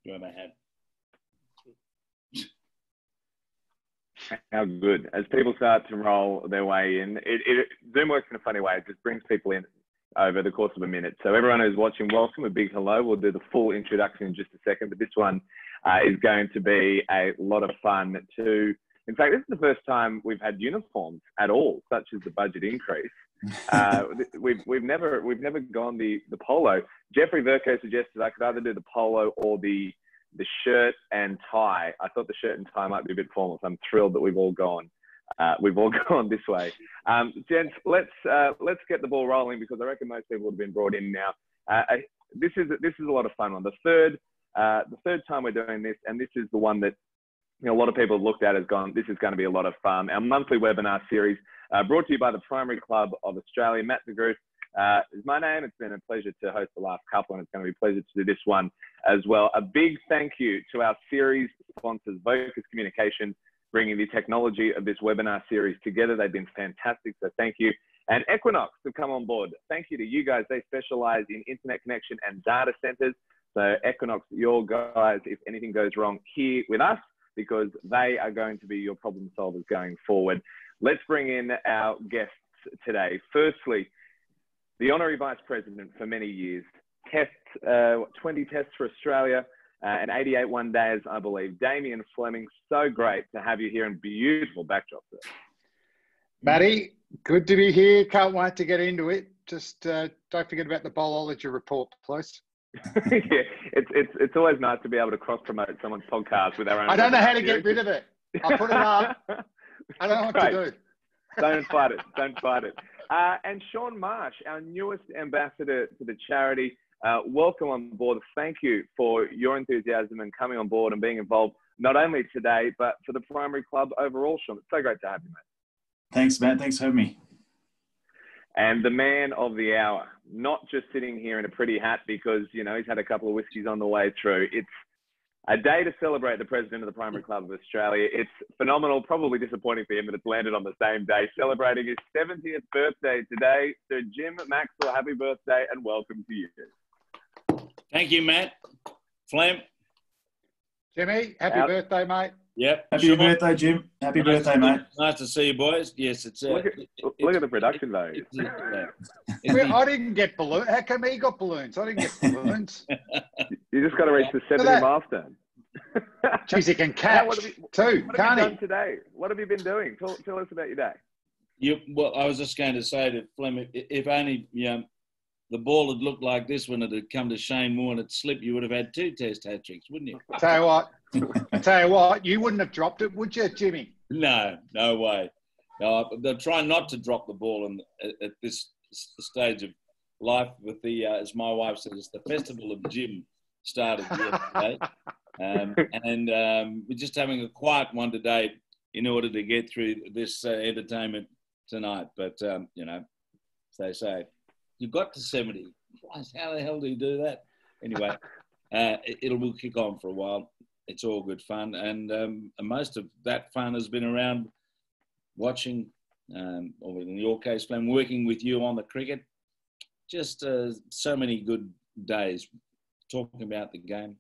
you ever had. How good. As people start to roll their way in, Zoom works in a funny way. It just brings people in over the course of a minute. So everyone who's watching, welcome, a big hello. We'll do the full introduction in just a second, but this one is going to be a lot of fun too. In fact, this is the first time we've had uniforms at all, such as the budget increase. We've never gone the polo. Jeffrey Verco suggested I could either do the polo or the shirt and tie. I thought the shirt and tie might be a bit formal, so I'm thrilled that we've all gone this way. Gents, let's get the ball rolling, because I reckon most people have been brought in now. This is a lot of fun one. The third time we're doing this, and this is the one that a lot of people have looked at as gone, this is going to be a lot of fun. Our monthly webinar series, brought to you by the Primary Club of Australia. Matt De Groot is my name. It's been a pleasure to host the last couple, and it's going to be a pleasure to do this one as well. A big thank you to our series sponsors, Vocus Communication, bringing the technology of this webinar series together. They've been fantastic, so thank you. And Equinox have come on board. Thank you to you guys. They specialize in internet connection and data centers. So Equinox, your guys, if anything goes wrong, here with us, because they are going to be your problem solvers going forward. Let's bring in our guests today. Firstly, the Honorary Vice President for many years, 20 tests for Australia, and 88 one days, I believe. Damien Fleming, so great to have you here, and beautiful backdrop there. Matty, good to be here. Can't wait to get into it. Just don't forget about the bowlology report, please. Yeah, it's always nice to be able to cross-promote someone's podcast with our own. I don't know how to get rid of it. I put it up. I don't know what to do. Don't fight it. Don't fight it. And Shaun Marsh, our newest ambassador to the charity, welcome on board. Thank you for your enthusiasm and coming on board and being involved, not only today, but for the Primary Club overall, Shaun. It's so great to have you, mate. Thanks, Matt. Thanks for having me. And the man of the hour, not just sitting here in a pretty hat because, you know, he's had a couple of whiskies on the way through. It's a day to celebrate the President of the Primary Club of Australia. It's phenomenal, probably disappointing for him that it's landed on the same day, celebrating his 70th birthday today. Sir Jim Maxwell, happy birthday and welcome to you. Thank you, Matt. Flem. Jimmy, happy birthday, mate. Yep. Happy birthday, Jim. Happy birthday, mate. Nice to see you, boys. Yes, it's... look at the production value. I didn't get balloons. How come he got balloons? I didn't get balloons. You just got to reach the 70 milestone. Jeez, he can catch too, can't he? Today? What have you been doing? Tell us about your day. Well, I was just going to say to Flem, if only the ball had looked like this when it had come to Shane Moore and it slipped, you would have had 2 test hat-tricks, wouldn't you? Tell you what, you wouldn't have dropped it, would you, Jimmy? No way. No, they'll try not to drop the ball at this stage of life with the, as my wife says, the festival of Jim started yesterday. We're just having a quiet one today in order to get through this entertainment tonight. But, you know, as they say, you got to 70. How the hell do you do that? Anyway, we'll kick on for a while. It's all good fun. And most of that fun has been around watching, or in your case, Flem, working with you on the cricket. Just so many good days talking about the game,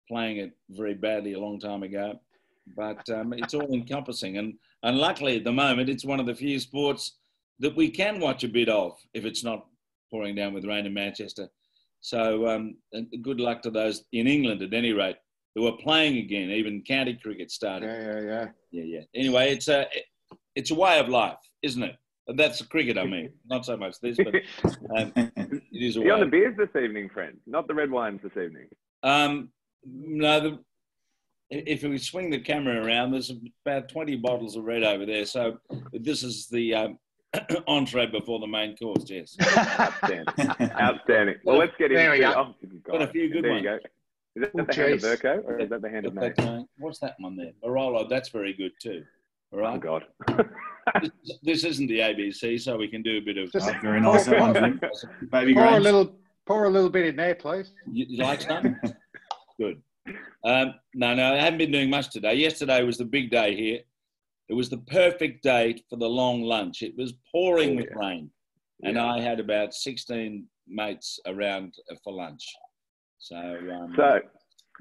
playing it very badly a long time ago. But it's all encompassing. And luckily at the moment, it's one of the few sports that we can watch a bit of if it's not pouring down with rain in Manchester. So good luck to those in England at any rate who are playing again. Even county cricket started. Yeah. Anyway, it's a way of life, isn't it? That's the cricket, I mean. Not so much this, but it is a way. You're on the beers this evening, friend, not the red wines this evening. No, if we swing the camera around, there's about 20 bottles of red over there. So this is the entree before the main course, yes. Outstanding. Well, let's get into it. Oh, got a few good ones. There you go. Is that the hand of Verco or is that the hand of May? What's that one there? Barolo, that's very good too. All right. Oh, God. This isn't the ABC, so we can do a bit of... Very nice. Baby pour a little bit in there, please. You like some? Good. No, I haven't been doing much today. Yesterday was the big day here. It was the perfect day for the long lunch. It was pouring with rain. And I had about 16 mates around for lunch. So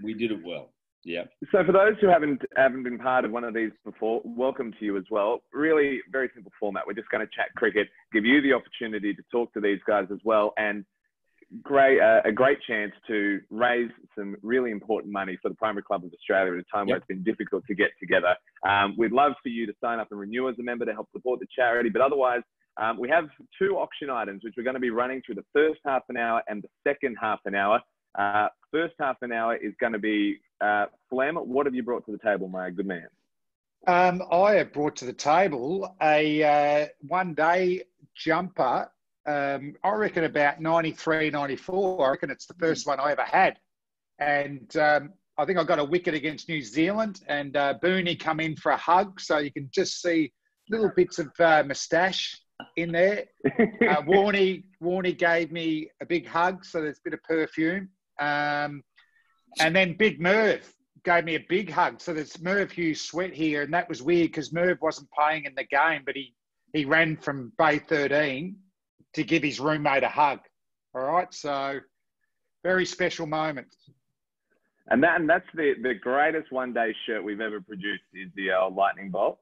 we did it well. Yeah. So for those who haven't been part of one of these before, welcome to you as well. Really very simple format. We're just going to chat cricket, give you the opportunity to talk to these guys as well, and a great chance to raise some really important money for the Primary Club of Australia at a time where it's been difficult to get together. We'd love for you to sign up and renew as a member to help support the charity, but otherwise, we have 2 auction items, which we're going to be running through the first half an hour and the second half an hour. First half an hour is going to be Flem. What have you brought to the table, my good man? I have brought to the table a one-day jumper. I reckon about 93, 94. I reckon it's the first one I ever had. And I think I got a wicket against New Zealand, and Booney come in for a hug. So you can just see little bits of moustache in there. Warney gave me a big hug, so there's a bit of perfume. And then Big Merv gave me a big hug. So there's Merv Hughes sweat here, and that was weird because Merv wasn't playing in the game, but he ran from Bay 13 to give his roommate a hug. All right, so very special moment. And that's the greatest one-day shirt we've ever produced is the lightning bolt.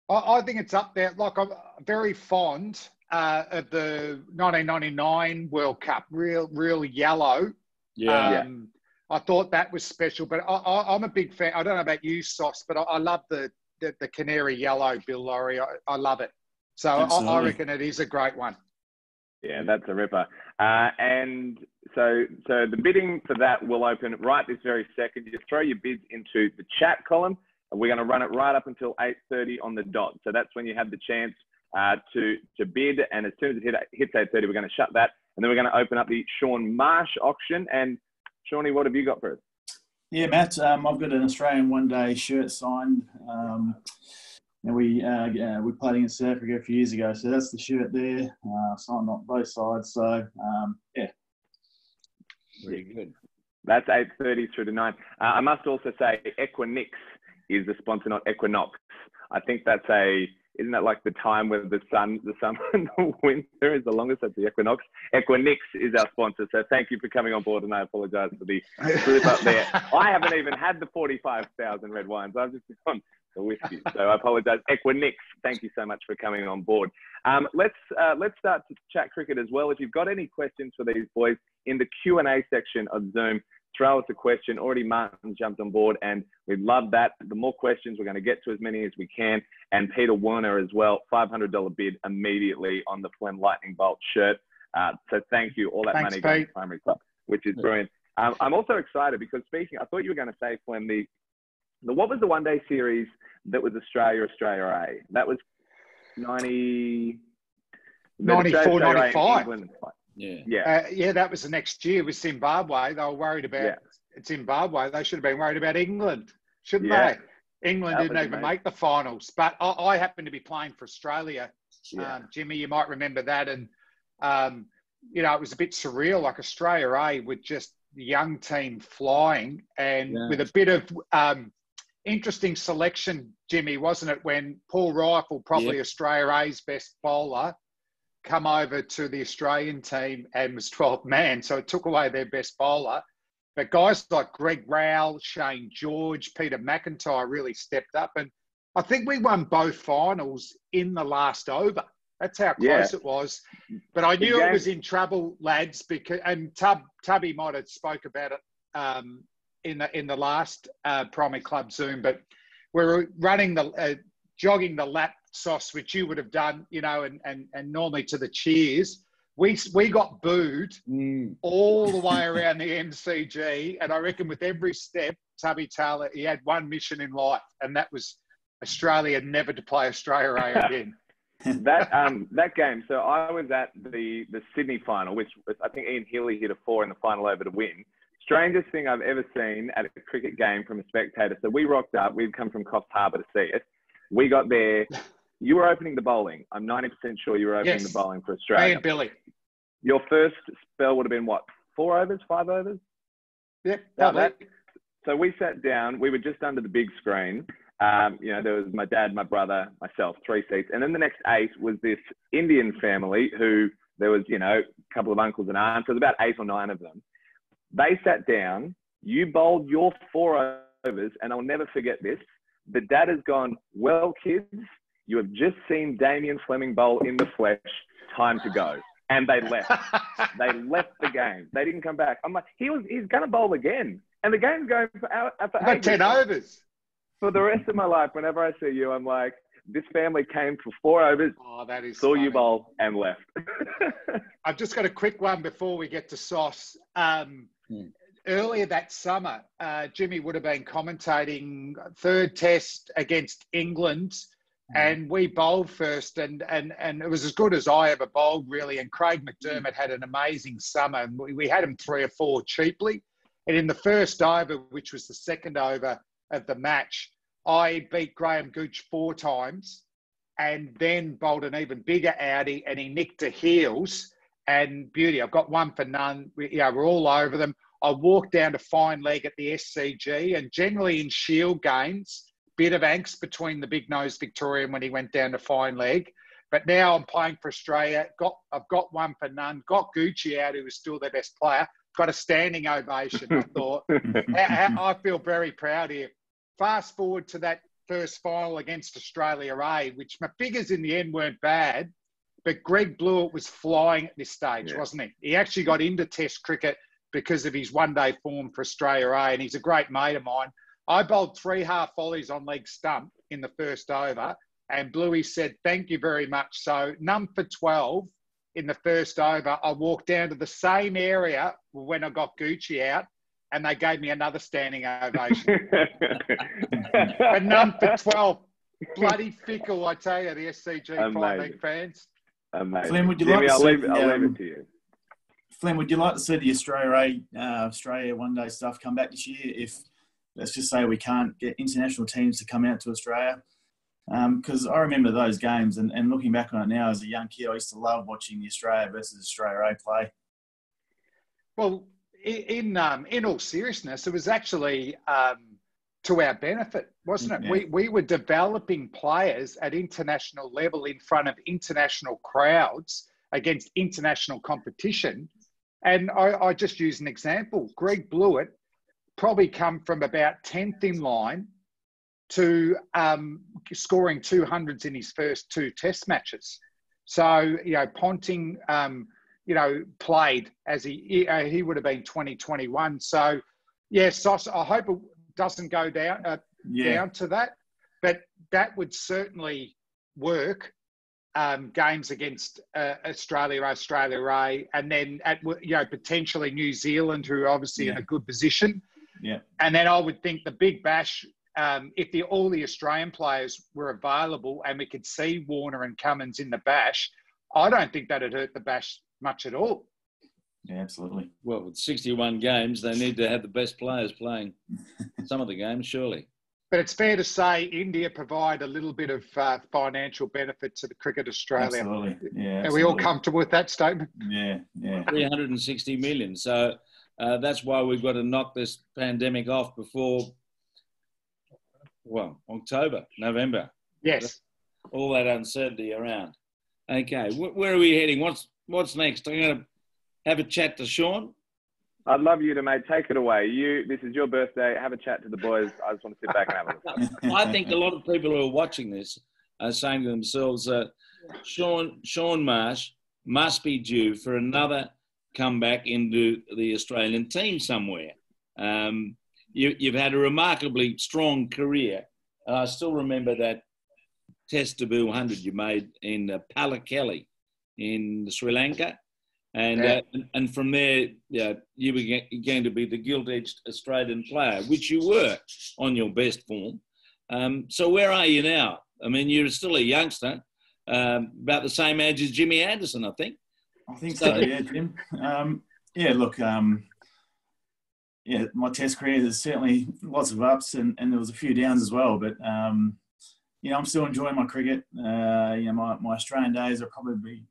I think it's up there. Like, I'm very fond of the 1999 World Cup, real yellow. Yeah. I thought that was special, but I'm a big fan. I don't know about you, Sauce, but I love the canary yellow Bill Laurie. I love it. So I reckon it is a great one. Yeah, that's a ripper. And so the bidding for that will open right this very second. You throw your bids into the chat column, and we're going to run it right up until 8:30 on the dot. So that's when you have the chance to bid. And as soon as it hits 8:30, we're going to shut that. And then we're going to open up the Shaun Marsh auction. And Shawnee, what have you got for us? Yeah, Matt, I've got an Australian one-day shirt signed. And we played against South Africa a few years ago, so that's the shirt there, signed on both sides. So, yeah. Very good. That's 8:30 through to 9. I must also say Equinix is the sponsor, not Equinox. I think that's isn't that like the time when the summer and the winter is the longest? That's the equinox. Equinix is our sponsor. So thank you for coming on board, and I apologise for the slip up there. I haven't even had the 45,000 red wines. I've just been on the whiskey. So I apologise. Equinix, thank you so much for coming on board. Let's start to chat cricket as well. If you've got any questions for these boys in the Q&A section of Zoom, throw us a question. Already Martin jumped on board, and we'd love that. The more questions, we're going to get to as many as we can. And Peter Werner as well, $500 bid immediately on the Flem Lightning Bolt shirt. So thank you. All that money goes to the Primary Club, which is brilliant. I'm also excited because I thought you were going to say, Flem, what was the one-day series that was Australia A? That was 94, 95. Yeah, that was the next year with Zimbabwe. They were worried about Zimbabwe. They should have been worried about England, shouldn't they? England didn't even make the finals. But I happened to be playing for Australia. Jimmy, you might remember that. And, it was a bit surreal, like Australia A with just the young team flying and with a bit of interesting selection, Jimmy, wasn't it, when Paul Rifle, probably Australia A's best bowler, come over to the Australian team and was 12th man. So it took away their best bowler. But guys like Greg Rowell, Shane George, Peter McIntyre really stepped up. And I think we won both finals in the last over. That's how close it was. But I knew it was in trouble, lads, and Tubby might have spoke about it in the last Primary Club Zoom. But we were running jogging the lap, Sauce, which you would have done, and normally to the cheers. We got booed all the way around the MCG, and I reckon with every step, Tubby Taylor, he had one mission in life, and that was Australia never to play Australia A again. That game. So I was at the Sydney final, which was, I think Ian Healy hit a 4 in the final over to win. Strangest thing I've ever seen at a cricket game from a spectator. So we rocked up. We'd come from Coffs Harbour to see it. We got there. You were opening the bowling. I'm 90% sure you were opening the bowling for Australia. Me and Billy. Your first spell would have been what? 4 overs, 5 overs? Yep. So we sat down. We were just under the big screen. There was my dad, my brother, myself, 3 seats. And then the next 8 was this Indian family who there was, a couple of uncles and aunts. There was about 8 or 9 of them. They sat down. You bowled your 4 overs, and I'll never forget this. The dad has gone, well, kids, you have just seen Damien Fleming bowl in the flesh. Time to go. And they left. They left the game. They didn't come back. I'm like, he's going to bowl again. And the game's going for about 10 overs. For the rest of my life, whenever I see you, I'm like, this family came for 4 overs, that is saw funny. you bowl, and left. I've just got a quick one before we get to Sauce. Earlier that summer, Jimmy would have been commentating third test against England, and we bowled first, and it was as good as I ever bowled, really. And Craig McDermott had an amazing summer, and we had him 3 or 4 cheaply. And in the first over, which was the second over of the match, I beat Graham Gooch 4 times, and then bowled an even bigger outie, and he nicked to heels. And beauty, I've got 1 for none. We're all over them. I walked down to fine leg at the SCG, and generally in Shield games, bit of angst between the big nose Victorian when he went down to fine leg. But now I'm playing for Australia. I've got 1 for none. Got Gucci out, who was still their best player. Got a standing ovation. I thought, I feel very proud here. Fast forward to that first final against Australia A, which my figures in the end weren't bad, but Greg Blewett was flying at this stage, wasn't he? He actually got into Test cricket because of his one-day form for Australia A, and he's a great mate of mine. I bowled 3 half volleys on leg stump in the first over, and Bluey said, thank you very much. So none for 12 in the first over. I walked down to the same area when I got Gucci out, and they gave me another standing ovation. But none for 12. Bloody fickle, I tell you, the SCG Prime League fans. Amazing. Flynn, would you Jimmy, like to I'll see, leave it to you. Flynn, would you like to see the Australia one-day stuff come back this year if, let's just say, we can't get international teams to come out to Australia? Because I remember those games, and looking back on it now as a young kid, I used to love watching the Australia versus Australia A play. Well, in all seriousness, it was actually to our benefit, wasn't it? Yeah. We were developing players at international level in front of international crowds against international competition. And I just use an example. Greg Blewett probably come from about 10th in line to scoring 200s in his first 2 test matches. So, Ponting, played as he would have been 2021. So, Sauce, I hope it doesn't go down to that, but that would certainly work. Games against Australia A, and then at potentially New Zealand, who are obviously in a good position. Yeah, and then I would think the Big Bash, if all the Australian players were available and we could see Warner and Cummins in the Bash, I don't think that'd hurt the Bash much at all. Yeah, absolutely. Well, with 61 games, they need to have the best players playing some of the games, surely. But it's fair to say India provide a little bit of financial benefit to the Cricket Australia. Absolutely. Yeah. Are we all comfortable with that statement? Yeah. 360 million. So that's why we've got to knock this pandemic off before, October, November. Yes. All that uncertainty around. Okay, where are we heading? What's next? I'm going to have a chat to Shaun. I'd love you to, mate. Take it away. This is your birthday. Have a chat to the boys. I just want to sit back and have a look. I think a lot of people who are watching this are saying to themselves, Shaun Marsh must be due for another comeback into the Australian team somewhere. You've had a remarkably strong career. I still remember that Test debut 100 you made in Palakelli in Sri Lanka. And from there, you were going to be the gilt-edged Australian player, which you were on your best form. So where are you now? I mean, you're still a youngster, about the same age as Jimmy Anderson, I think. I think so, yeah, Jim. My Test career, there's certainly lots of ups and there was a few downs as well. But, I'm still enjoying my cricket. My Australian days are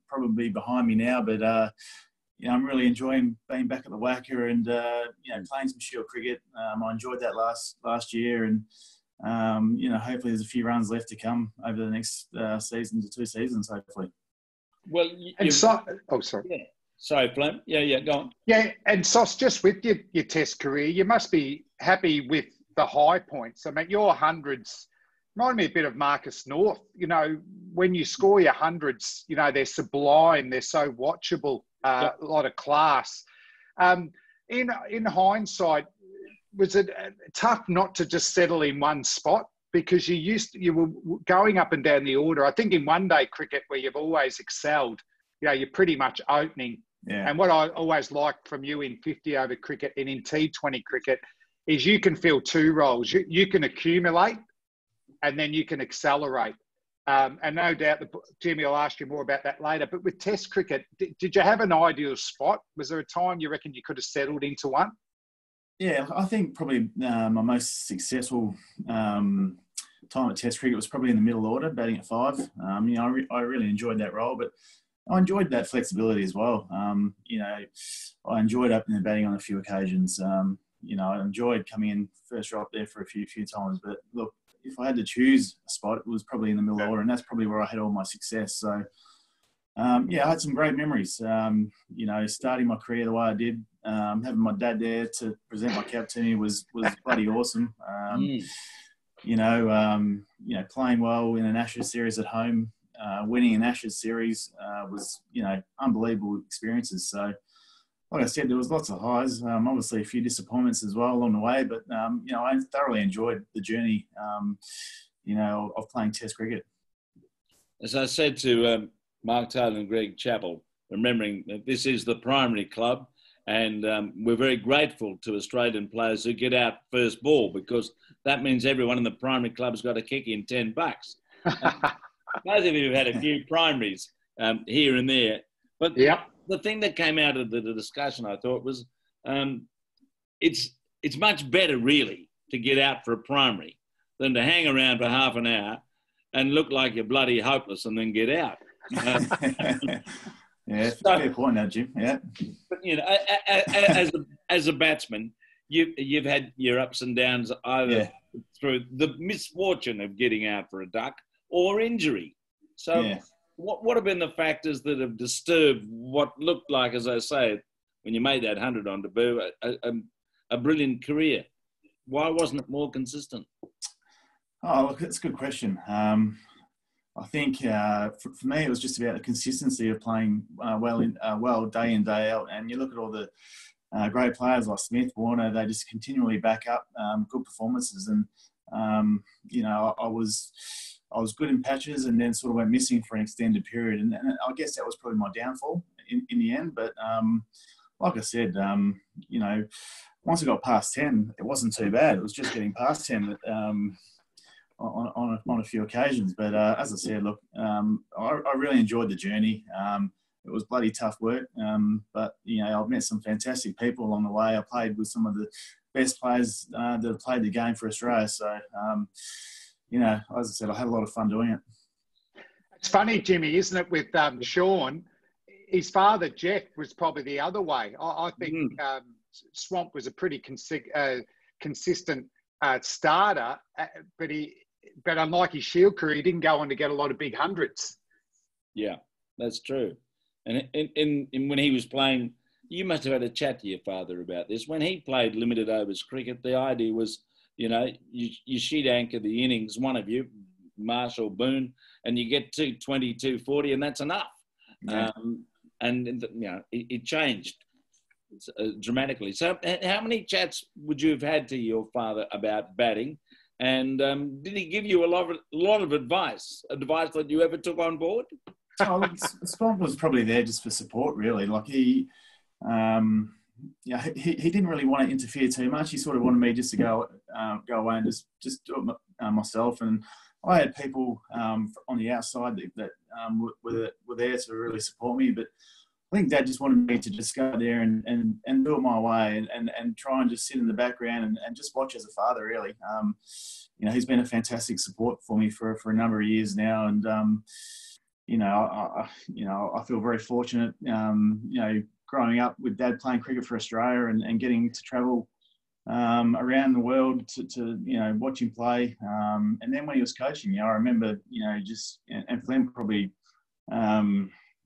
probably behind me now, but I'm really enjoying being back at the Wacker and playing some Shield cricket. I enjoyed that last year, and hopefully there's a few runs left to come over the next season to 2 seasons, hopefully. Well, sorry. Yeah. Sorry, Flem. Yeah, go on. Yeah, and Sauce, just with your Test career, you must be happy with the high points. I mean, your hundreds remind me a bit of Marcus North. You know, when you score your hundreds, you know, they're sublime. They're so watchable, a lot of class. In hindsight, was it tough not to just settle in one spot? Because you were going up and down the order. I think in one-day cricket, where you've always excelled, you know, you're pretty much opening. Yeah. And what I always liked from you in 50-over cricket and in T20 cricket is you can fill two roles. You can accumulate and then you can accelerate. And no doubt, Jimmy will ask you more about that later. But with Test cricket, did you have an ideal spot? Was there a time you reckon you could have settled into one? Yeah, I think probably my most successful time at Test cricket was probably in the middle order, batting at 5. You know, I really enjoyed that role, but I enjoyed that flexibility as well. You know, I enjoyed opening and batting on a few occasions. You know, I enjoyed coming in first drop there for a few times. But look, if I had to choose a spot, it was probably in the middle order, and that's probably where I had all my success. So, yeah, I had some great memories. You know, starting my career the way I did, having my dad there to present my cap to me was bloody awesome. You know, playing well in an Ashes series at home, winning an Ashes series was, you know, unbelievable experiences. So, like I said, there was lots of highs, obviously a few disappointments as well along the way, but, you know, I thoroughly enjoyed the journey, you know, of playing Test cricket. As I said to Mark Taylor and Greg Chappell, remembering that this is the primary club, and we're very grateful to Australian players who get out first ball, because that means everyone in the primary club's got to kick in $10. Both of you have had a few primaries here and there. But the thing that came out of the discussion, I thought, was it's much better, really, to get out for a primary than to hang around for half an hour and look like you're bloody hopeless and then get out. Yeah, fair point now, Jim. Yeah. But, you know, as a batsman, you've had your ups and downs either through the misfortune of getting out for a duck or injury. So what have been the factors that have disturbed what looked like, as I say, when you made that 100 on debut, a brilliant career? Why wasn't it more consistent? Oh, look, that's a good question. I think for me, it was just about the consistency of playing well day in, day out. And you look at all the great players like Smith, Warner, they just continually back up good performances. And, you know, I was good in patches and then sort of went missing for an extended period. And I guess that was probably my downfall in the end. But like I said, you know, once I got past 10, it wasn't too bad. It was just getting past 10 on a few occasions. But as I said, look, I really enjoyed the journey. It was bloody tough work. But, you know, I've met some fantastic people along the way. I played with some of the best players that have played the game for Australia. So, you know, as I said, I had a lot of fun doing it. It's funny, Jimmy, isn't it, with Shaun? His father, Jeff, was probably the other way. I think Swamp was a pretty consistent starter, but unlike his Shield career, he didn't go on to get a lot of big hundreds. Yeah, that's true. And in when he was playing, you must have had a chat to your father about this. When he played limited overs cricket, the idea was, you know, you sheet anchor the innings, one of you, Marsh or Boone, and you get 220, 240, and that's enough. Yeah. And you know, it changed dramatically. So how many chats would you have had to your father about batting? And did he give you a lot of advice that you ever took on board? Oh, look, Swamp was probably there just for support, really. Like he didn't really want to interfere too much. He sort of wanted me just to go away and just do it myself. And I had people on the outside that were there to really support me. But I think Dad just wanted me to just go there and do it my way and try and just sit in the background and just watch as a father, really. You know, he's been a fantastic support for me for a number of years now. And, you know, I feel very fortunate, you know, growing up with Dad playing cricket for Australia and getting to travel around the world to you know, watch him play. And then when he was coaching, you know, I remember, you know, and Flem probably,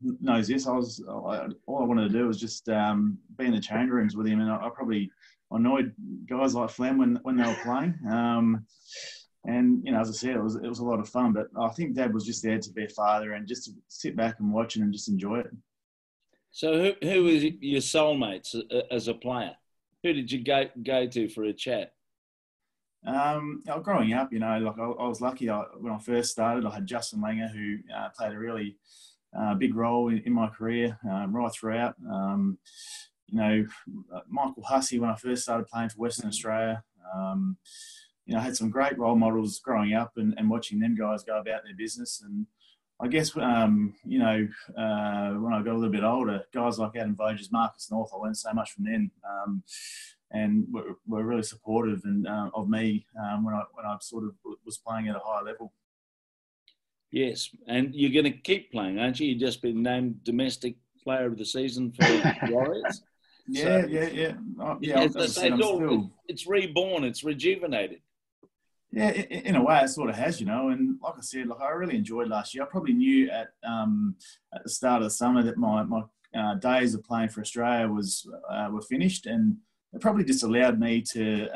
knows this. All I wanted to do was just be in the change rooms with him, and I probably annoyed guys like Flem when they were playing. And as I said, it was a lot of fun. But I think Dad was just there to be a father and just to sit back and watch it and just enjoy it. So who was your soulmates as a player? Who did you go to for a chat? Growing up, I was lucky. When I first started, I had Justin Langer, who played a really big role in my career right throughout. Michael Hussey, when I first started playing for Western Australia. I had some great role models growing up and watching them guys go about their business. And I guess, when I got a little bit older, guys like Adam Voges, Marcus North, I learned so much from them. And were really supportive of me when I sort of was playing at a high level. Yes, and you're going to keep playing, aren't you? You've just been named Domestic Player of the Season for Warriors. Yeah. It's reborn, it's rejuvenated. Yeah, in a way, it sort of has, And like I said, I really enjoyed last year. I probably knew at the start of the summer that my days of playing for Australia were finished, and it probably just allowed me to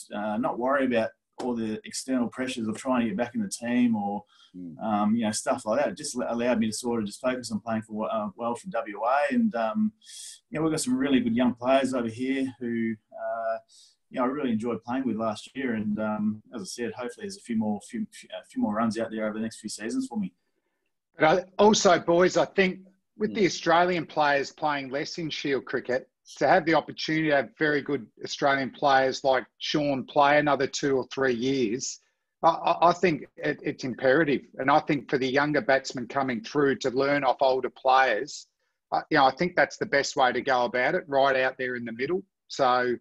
not worry about all the external pressures of trying to get back in the team or stuff like that. It just allowed me to sort of just focus on playing for well for WA, and we've got some really good young players over here who. I really enjoyed playing with last year, and as I said, hopefully there's a few more runs out there over the next few seasons for me. But also, boys, I think with the Australian players playing less in Shield cricket, to have the opportunity to have very good Australian players like Shaun play another 2 or 3 years, I think it's imperative. And I think for the younger batsmen coming through to learn off older players, I think that's the best way to go about it, right out there in the middle. So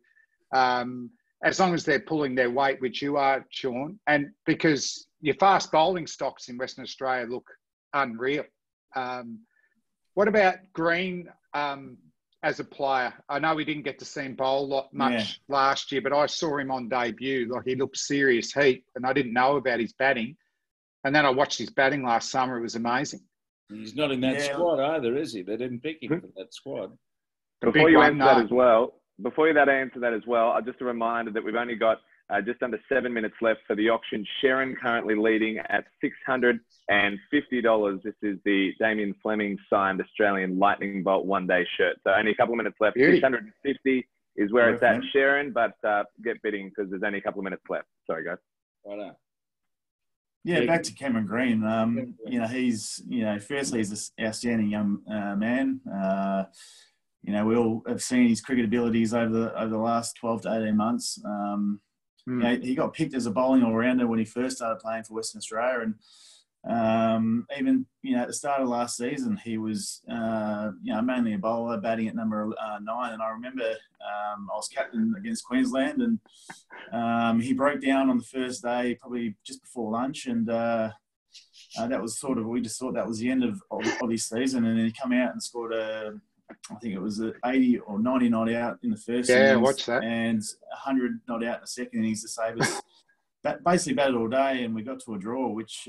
as long as they're pulling their weight, which you are, Shaun, and because your fast bowling stocks in Western Australia look unreal. What about Green as a player? I know we didn't get to see him bowl much last year, but I saw him on debut. He looked serious heat, and I didn't know about his batting. And then I watched his batting last summer. It was amazing. He's not in that squad either, is he? They didn't pick him for that squad. Before you answer that as well, just a reminder that we've only got just under 7 minutes left for the auction. Sharon currently leading at $650. This is the Damien Fleming signed Australian Lightning Bolt one-day shirt. So only a couple of minutes left. Beauty. 650 is where it's at, Sharon, but get bidding because there's only a couple of minutes left. Sorry, guys. Right on. Yeah, back to Cameron Green. He's, firstly, he's an outstanding young man. We all have seen his cricket abilities over the last 12 to 18 months. He got picked as a bowling all-rounder when he first started playing for Western Australia. And even, at the start of last season, he was, mainly a bowler, batting at number 9. And I remember I was captain against Queensland, and he broke down on the first day, probably just before lunch. And that was we just thought that was the end of his season. And then he come out and scored I think it was 80 or 90 not out in the first innings, watch that. And 100 not out in the second innings to save us. Basically batted all day, and we got to a draw, which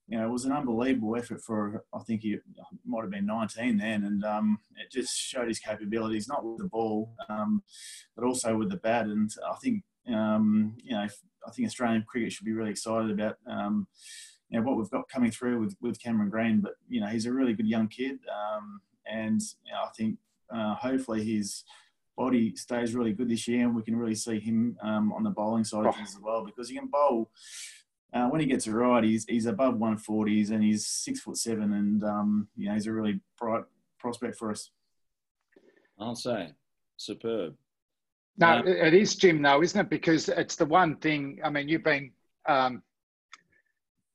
was an unbelievable effort for, I think he might have been 19 then, and it just showed his capabilities, not with the ball, but also with the bat. And I think I think Australian cricket should be really excited about what we've got coming through with Cameron Green. But he's a really good young kid. And I think hopefully his body stays really good this year, and we can really see him on the bowling side of things as well, because he can bowl when he gets it right. He's above 140s, and he's 6'7", and he's a really bright prospect for us. I'll say, superb. No, it is, Jim, though, isn't it? Because it's the one thing. I mean, you've been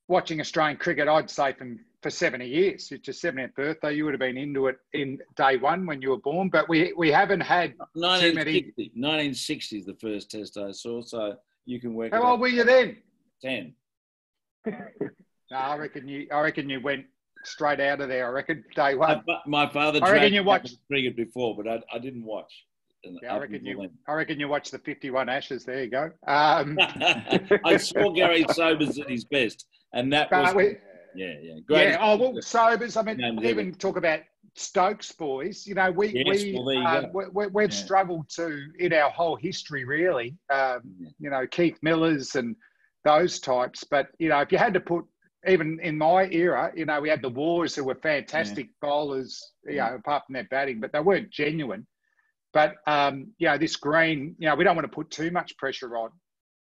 watching Australian cricket, I'd say, for 70 years. It's your 70th birthday. You would have been into it in day one when you were born, but we haven't had 1960 is the first test I saw, so you can work. How old were you then? 10. No, I reckon you went straight out of there. I reckon day one. My father watched cricket before, but I didn't watch. Yeah, I reckon you watched the 51 Ashes. There you go. I saw Gary Sobers at his best, and that was Yeah. Great. Yeah. Oh, well, Sobers. I mean, Names even talk about Stokes boys. You know, we've struggled to in our whole history, really. You know, Keith Millers and those types. But you know, if you had to put, even in my era, you know, we had the Wars who were fantastic bowlers. You know, apart from their batting, but they weren't genuine. But you know, this Green, you know, we don't want to put too much pressure on.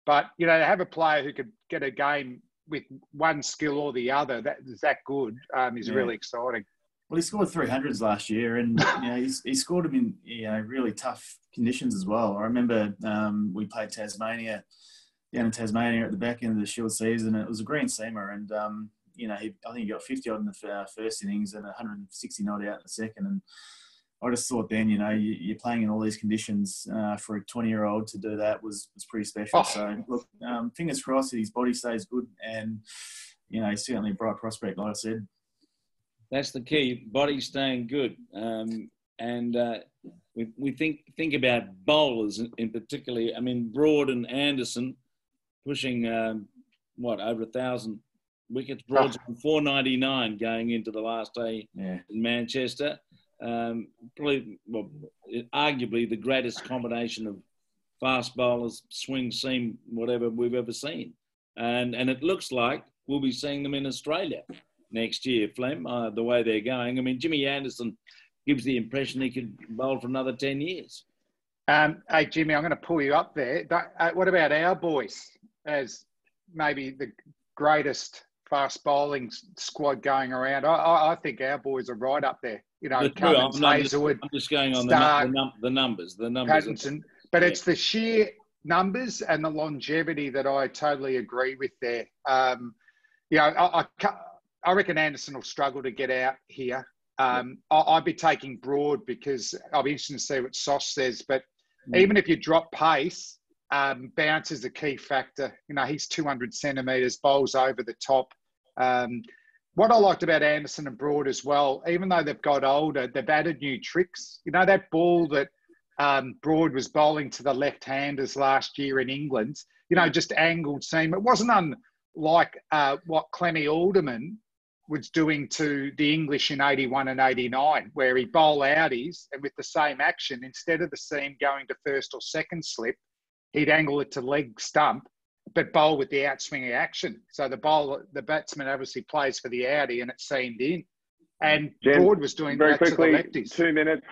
But you know, to have a player who could get a game with one skill or the other that is that good is really exciting. Well, he scored 300s last year, and you know, he scored them in, you know, really tough conditions as well. I remember we played Tasmania down in Tasmania at the back end of the Shield season. It was a green seamer, and you know, I think he got 50 odd in the first innings and 160 not out in the second. And I just thought then, you know, you're playing in all these conditions for a 20-year-old to do that was pretty special. So look, fingers crossed that his body stays good, and you know, he's certainly a bright prospect, like I said. That's the key, body staying good. And we think about bowlers in particular. I mean, Broad and Anderson pushing, over 1,000 wickets. Broad's on 499 going into the last day in Manchester. Arguably the greatest combination of fast bowlers, swing, seam, whatever we've ever seen. And it looks like we'll be seeing them in Australia next year, Flem, the way they're going. I mean, Jimmy Anderson gives the impression he could bowl for another 10 years. Hey, Jimmy, I'm going to pull you up there. What about our boys as maybe the greatest fast bowling squad going around? I think our boys are right up there. You know, Cummins, Hazelwood, I'm just going on Stark, the numbers. Pattinson. But it's the sheer numbers and the longevity that I totally agree with there. You know, I reckon Anderson will struggle to get out here. I'd be taking Broad because I'll be interested to see what Sauce says. But even if you drop pace, bounce is a key factor. You know, he's 200 centimetres, bowls over the top. What I liked about Anderson and Broad as well, even though they've got older, they've added new tricks. You know, that ball that Broad was bowling to the left-handers last year in England, you know, just angled seam. It wasn't unlike what Clemmy Alderman was doing to the English in 81 and 89, where he bowl outies and with the same action, instead of the seam going to first or second slip, he'd angle it to leg stump, but bowl with the outswinging action. So the batsman obviously plays for the outie and it's seamed in. And Jim, Broad was doing very that quickly, to the lefties. 2 minutes.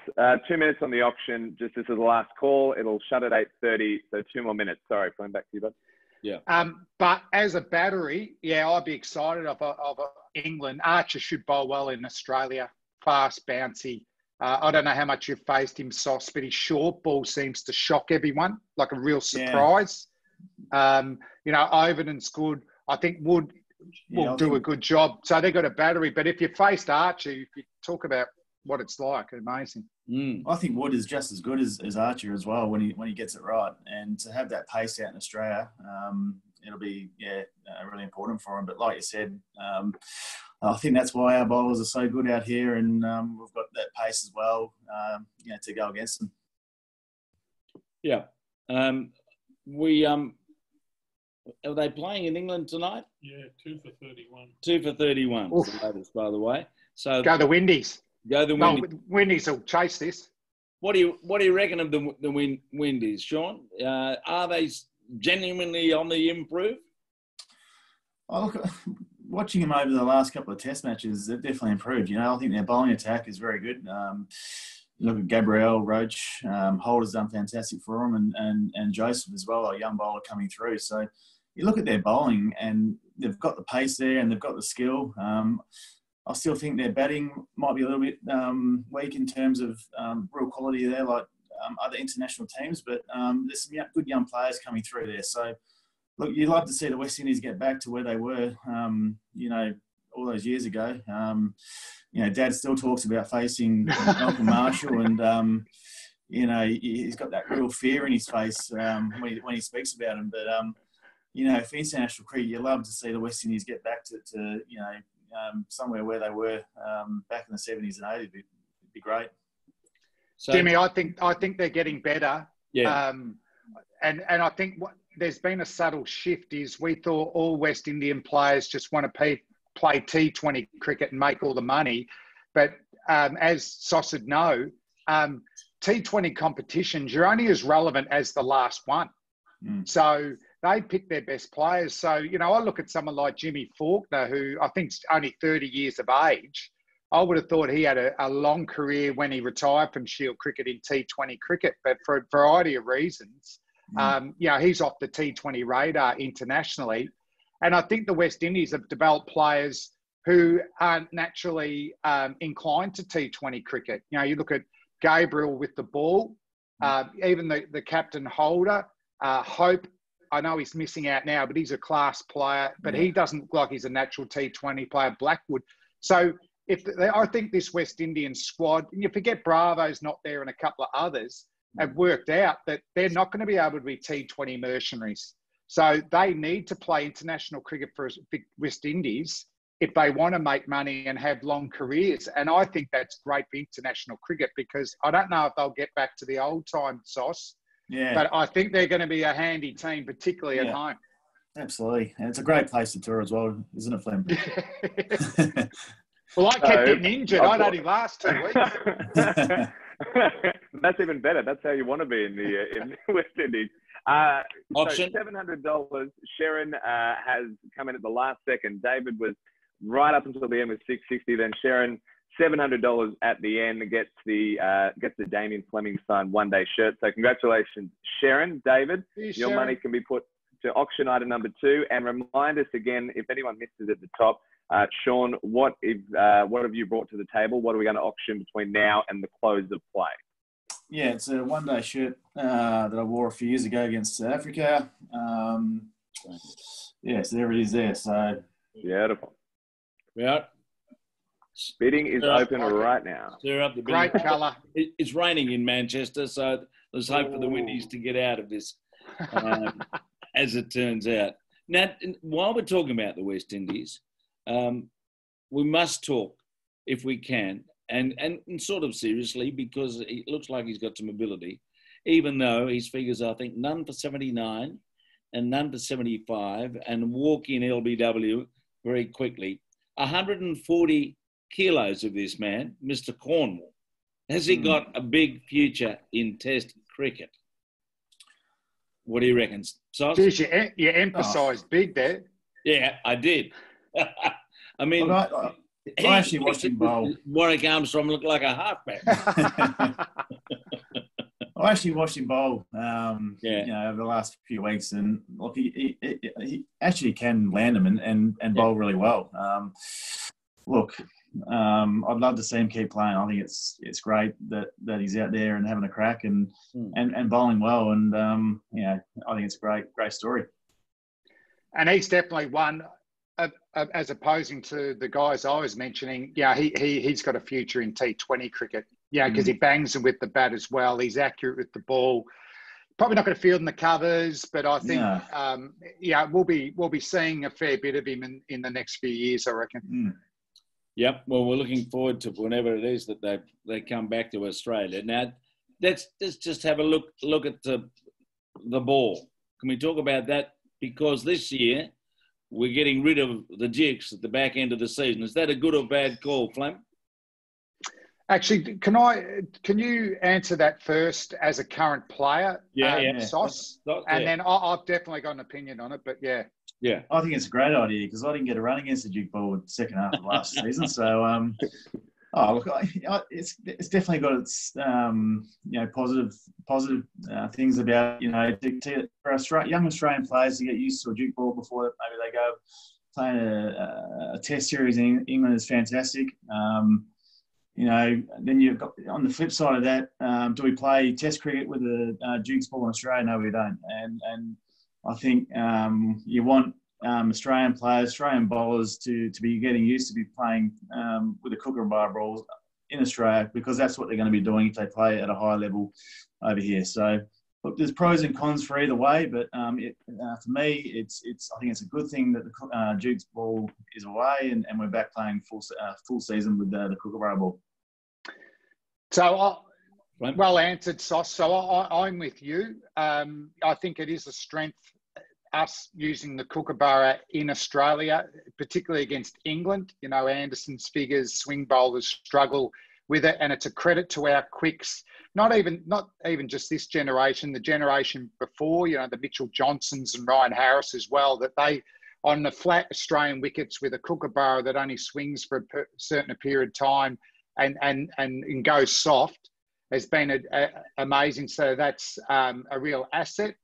2 minutes on the auction. Just this is the last call. It'll shut at 8:30. So 2 more minutes. Sorry, going back to you, bud. Yeah. But as a battery, I'd be excited of England. Archer should bowl well in Australia. Fast, bouncy. I don't know how much you've faced him, Sauce, but his short ball seems to shock everyone, like a real surprise. You know, Overton's good. I think Wood will do a good job. So they've got a battery. But if you faced Archer, if you talk about what it's like, amazing. I think Wood is just as good as Archer as well when he gets it right. And to have that pace out in Australia, it'll be really important for him. But like you said, I think that's why our bowlers are so good out here, and we've got that pace as well, to go against them. Yeah. Are they playing in England tonight? Yeah, 2 for 31. 2 for 31 was the latest, by the way. So go the Windies. Go the Windies. No, Windies will chase this. What do you reckon of the Windies, Shaun? Are they genuinely on the improve? Oh, look, watching them over the last couple of Test matches, they've definitely improved. You know, I think their bowling attack is very good. Look at Gabriel, Roach, Holder's done fantastic for them, and Joseph as well, a young bowler coming through. So you look at their bowling, and they've got the pace there, and they've got the skill. I still think their batting might be a little bit weak in terms of real quality there, like other international teams. But there's some good young players coming through there. So, look, you'd love to see the West Indies get back to where they were, all those years ago. Dad still talks about facing Malcolm Marshall, and he's got that real fear in his face when he speaks about him. But for international cricket, you love to see the West Indies get back to somewhere where they were back in the 70s and 80s. It'd be great. So, Jimmy, I think they're getting better. Yeah. And I think there's been a subtle shift is we thought all West Indian players just want to play T20 cricket and make all the money. But as Sauce would know, T20 competitions, you're only as relevant as the last one. So they pick their best players. So, I look at someone like Jimmy Faulkner, who I think's only 30 years of age. I would have thought he had a long career when he retired from Shield cricket in T20 cricket, but for a variety of reasons, he's off the T20 radar internationally. And I think the West Indies have developed players who aren't naturally inclined to T20 cricket. You look at Gabriel with the ball, even the captain Holder, Hope. I know he's missing out now, but he's a class player, but he doesn't look like he's a natural T20 player, Blackwood. So I think this West Indian squad, and you forget Bravo's not there and a couple of others, have worked out that they're not going to be able to be T20 mercenaries. So they need to play international cricket for West Indies if they want to make money and have long careers. And I think that's great for international cricket, because I don't know if they'll get back to the old time, Sauce. Yeah. But I think they're going to be a handy team, particularly at home. Absolutely. And it's a great place to tour as well, isn't it, Flem? Well, I kept getting injured. I'd only last 2 weeks. That's even better. That's how you want to be in the West Indies. So $700. Sharon has come in at the last second. David was right up until the end with $660. Then Sharon, $700 at the end, gets the Damien Fleming signed one-day shirt. So congratulations, Sharon. David, your money can be put to auction item number 2. And remind us again, if anyone missed it at the top, Shaun, what have you brought to the table? What are we going to auction between now and the close of play? Yeah, it's a one-day shirt that I wore a few years ago against South Africa. So there it is there. So beautiful. Yeah. Bidding is open right now. Great colour. It's raining in Manchester, so let's hope for the Windies to get out of this, as it turns out. Now, while we're talking about the West Indies, we must talk, if we can, and sort of seriously, because it looks like he's got some ability, even though his figures, I think, none for 79 and none for 75, and walk in LBW very quickly. 140 kilos of this man, Mr. Cornwall. Has he got a big future in Test cricket? What do you reckon, Sauce? Jeez, you emphasised big there. Yeah, I did. I mean, I actually watched him bowl. Warwick Armstrong looked like a halfback. I actually watched him bowl, over the last few weeks, and look, he actually can land them and bowl really well. I'd love to see him keep playing. I think it's great that he's out there and having a crack and bowling well, and I think it's a great story. And he's definitely one. As opposing to the guys I was mentioning, he's got a future in T20 cricket. Because he bangs them with the bat as well. He's accurate with the ball. Probably not going to field in the covers, but I think, we'll be seeing a fair bit of him in the next few years, I reckon. Yep. Well, we're looking forward to whenever it is that they come back to Australia. Now, let's just have a look at the ball. Can we talk about that? Because this year we're getting rid of the jigs at the back end of the season. Is that a good or bad call, Flem? Actually, can you answer that first as a current player, Sauce? And then I've definitely got an opinion on it, but yeah. Yeah, I think it's a great idea because I didn't get a run against the Duke ball in the second half of last season. So, it's definitely got its positive things about for young Australian players to get used to a Duke ball before maybe they go playing a Test series in England is fantastic. Then you've got on the flip side of that, do we play Test cricket with a Duke's ball in Australia? No, we don't. And I think you want Australian players, Australian bowlers to be getting used to be playing with a Kookaburra ball in Australia because that's what they're going to be doing if they play at a high level over here. So, look, there's pros and cons for either way, but for me, I think it's a good thing that the Duke's ball is away and we're back playing full season with the Kookaburra ball. So, well answered, Sauce. So I'm with you. I think it is a strength us using the Kookaburra in Australia, particularly against England. You know, Anderson's figures, swing bowlers struggle with it, and it's a credit to our quicks. Not even just this generation, the generation before. You know, the Mitchell Johnsons and Ryan Harris as well. That they on the flat Australian wickets with a Kookaburra that only swings for a certain period of time and goes soft has been amazing. So that's a real asset.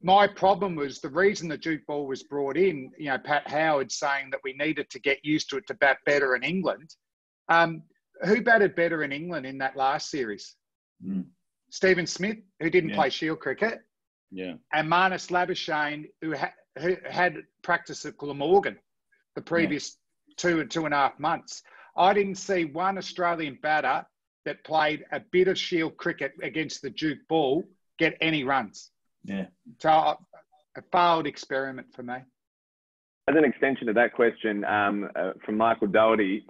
My problem was the reason the Duke ball was brought in, you know, Pat Howard saying that we needed to get used to it to bat better in England. Who batted better in England in that last series? Stephen Smith, who didn't play Shield cricket. Yeah. And Marnus Labuschagne, who had practice at Glamorgan the previous 2.5 months. I didn't see one Australian batter that played a bit of Shield cricket against the Duke ball get any runs. Yeah. So a failed experiment for me. As an extension of that question, from Michael Doherty,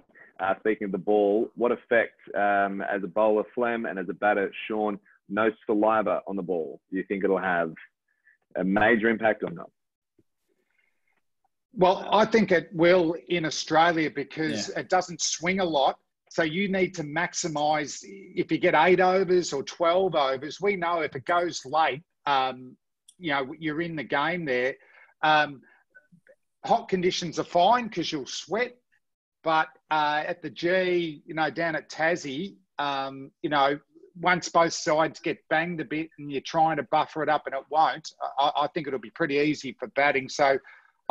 speaking of the ball, what effect as a bowler, Flem, and as a batter, Shaun, no saliva on the ball? Do you think it'll have a major impact or not? Well, I think it will in Australia because it doesn't swing a lot. So you need to maximise. If you get 8 overs or 12 overs, we know if it goes late, you know, you're in the game there. Hot conditions are fine because you'll sweat. But at the G, you know, down at Tassie, you know, once both sides get banged a bit and you're trying to buffer it up and it won't, I think it'll be pretty easy for batting. So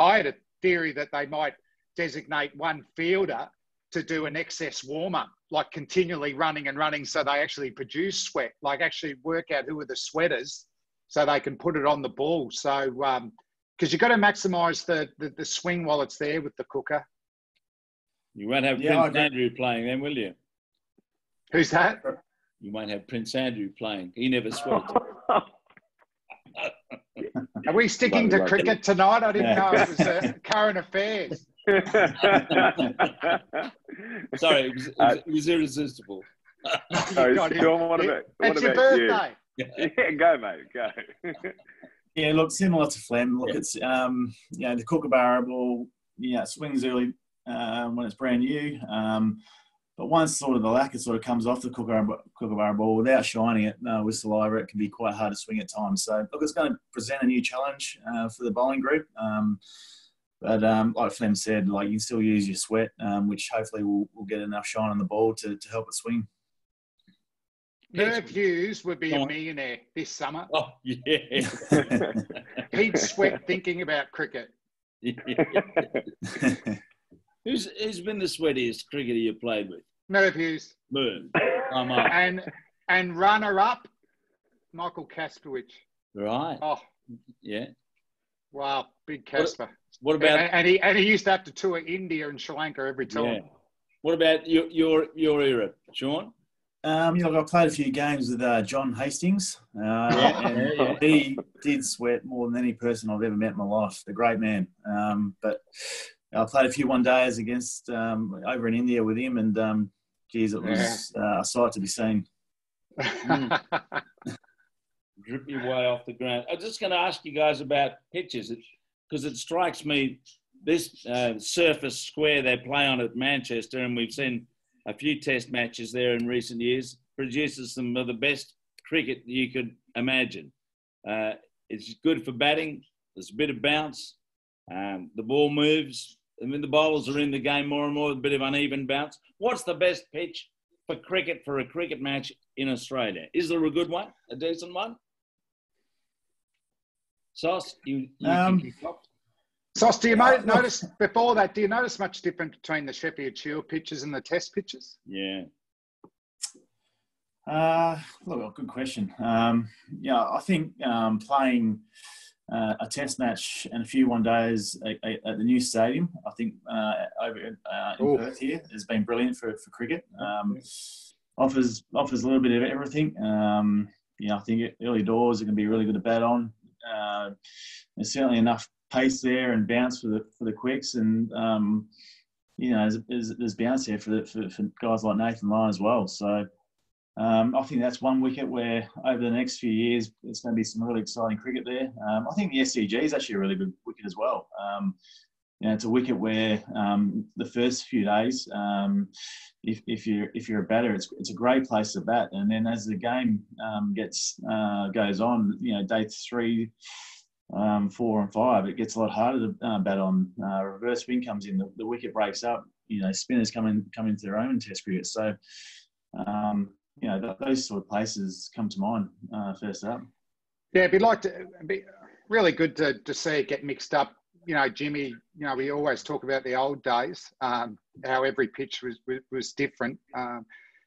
I had a theory that they might designate one fielder to do an excess warm-up, like continually running and running so they actually produce sweat, like actually work out who are the sweaters so they can put it on the ball. So, because you've got to maximise the swing while it's there with the cooker. You won't have Prince Andrew playing then, will you? Who's that? You won't have Prince Andrew playing. He never sweats. Are we sticking to cricket tonight? I didn't know it was current affairs. Sorry, it was irresistible. Shaun, what about your birthday. You? Yeah, go, mate, go. Yeah, look, similar to Flem. Look, it's, you know, the Kookaburra ball, it swings early when it's brand new. But once sort of the lacquer sort of comes off the Kookaburra ball without shining it with saliva, it can be quite hard to swing at times. So, look, it's going to present a new challenge for the bowling group. But like Flem said, like you can still use your sweat, which hopefully will get enough shine on the ball to help it swing. Merv Hughes would be a millionaire this summer. Oh, yeah. He'd sweat thinking about cricket. Who's been the sweatiest cricketer you played with? Merv Hughes. Merv. I'm up. And runner-up, Michael Kasperwich. Right. Oh. Yeah. Wow, big Casper. What about... And he used to have to tour India and Sri Lanka every time. Yeah. What about your era, Shaun? Look, I played a few games with John Hastings, and he did sweat more than any person I've ever met in my life. A great man. But I played a few one-days against over in India with him, and geez, it was a sight to be seen. Drip you way off the ground. I'm just going to ask you guys about pitches, because it strikes me this surface square they play on at Manchester, and we've seen a few test matches there in recent years, produces some of the best cricket you could imagine. It's good for batting. There's a bit of bounce. The ball moves. I mean, the bowlers are in the game more and more, a bit of uneven bounce. What's the best pitch for cricket, for a cricket match in Australia? Is there a good one, a decent one? Sauce, Sauce, do you notice before that? Do you notice much difference between the Sheffield Shield pitches and the Test pitches? Yeah. Look, good question. I think playing a Test match and a few one-days at the new stadium, I think over in Perth here has been brilliant for cricket. Offers a little bit of everything. I think early doors are going to be really good to bat on. There's certainly enough pace there and bounce for the quicks, and there's bounce there for guys like Nathan Lyon as well. So I think that's one wicket where over the next few years, it's going to be some really exciting cricket there. I think the SCG is actually a really good wicket as well. It's a wicket where the first few days, if you're a batter, it's a great place to bat. And then as the game goes on, day 3, 4 and 5, it gets a lot harder to bat on. Reverse swing comes in, the wicket breaks up. Spinners come into their own Test cricket. So, those sort of places come to mind first up. Yeah, it'd be really good to see it get mixed up. Jimmy, we always talk about the old days, how every pitch was different.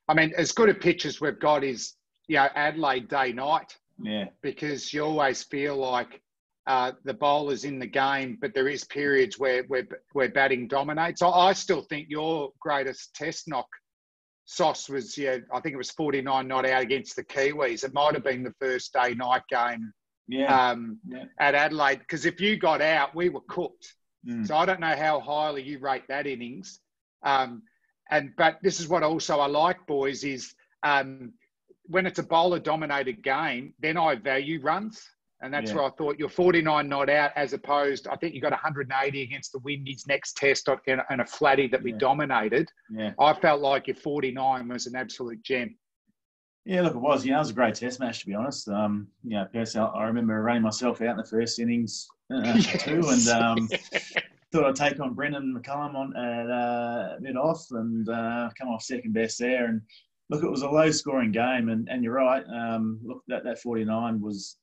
As good a pitch as we've got is, Adelaide day-night. Yeah. Because you always feel like the bowler's in the game, but there is periods where batting dominates. I still think your greatest Test knock, Sauce, was, I think it was 49 not out against the Kiwis. It might have been the first day-night game. At Adelaide, because if you got out, we were cooked. So I don't know how highly you rate that innings. But this is what also I like, boys, is when it's a bowler-dominated game, then I value runs. And that's where I thought you're 49 not out, as opposed, I think you got 180 against the Windies next Test and a flatty that we dominated. Yeah. I felt like your 49 was an absolute gem. Yeah, look, it was. It was a great Test match, to be honest. Personally, I remember running myself out in the first innings too, and thought I'd take on Brendan McCullum at mid-off and come off second best there. And look, it was a low-scoring game, and you're right. Look, that 49 was.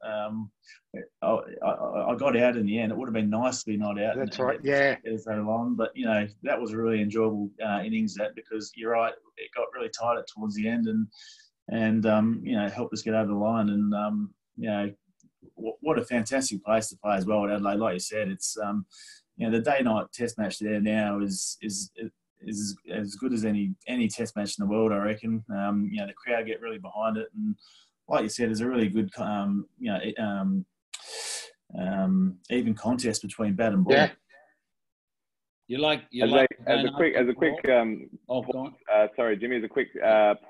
I got out in the end. It would have been nice to be not out. That's right. Yeah. Get so long, but that was a really enjoyable innings. Because you're right, it got really tight towards the end, and helped us get over the line. And what a fantastic place to play as well at Adelaide. Like you said, it's the day-night Test match there now is as good as any Test match in the world, I reckon. The crowd get really behind it, and like you said, there's a really good even contest between bat and ball. Yeah. Sorry, Jimmy, as a quick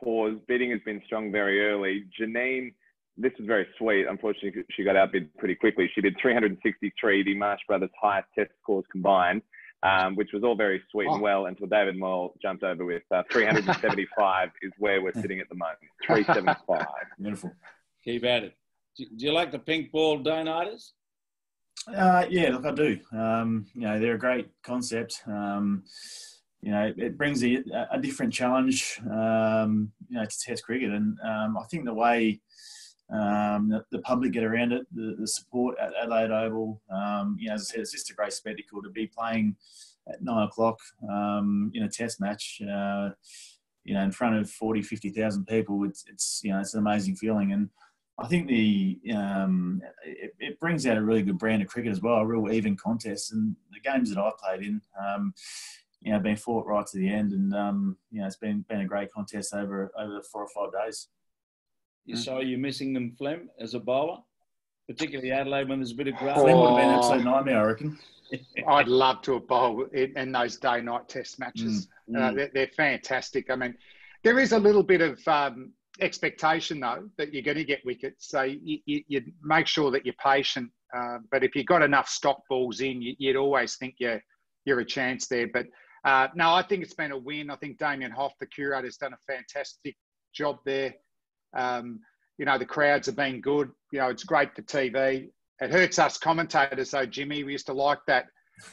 pause. Bidding has been strong very early. Janine, this was very sweet. Unfortunately, she got outbid pretty quickly. She did 363, the Marsh brothers' highest Test scores combined, which was all very sweet and well until David Moyle jumped over with 375 is where we're sitting at the moment. 375. Beautiful. Keep at it. Do you like the pink ball donators? Yeah, look, I do. They're a great concept. It brings a different challenge, to Test cricket. And I think the way the public get around it, the support at Adelaide Oval, as I said, it's just a great spectacle to be playing at 9 o'clock in a Test match, in front of 40, 50,000 people. It's an amazing feeling. And I think it brings out a really good brand of cricket as well, a real even contest. And the games that I've played in, been fought right to the end, and it's been a great contest over the 4 or 5 days. So are you missing them, Flem, as a bowler, particularly Adelaide when there's a bit of grass? Flem would have been an absolute nightmare, I reckon. I'd love to have bowled in those day-night Test matches. They're fantastic. There is a little bit of expectation, though, that you're going to get wickets. So you make sure that you're patient. But if you've got enough stock balls in, you'd always think you're a chance there. But no, I think it's been a win. I think Damien Hoff, the curator, has done a fantastic job there. The crowds have been good. It's great for TV. It hurts us commentators, though, Jimmy. We used to like that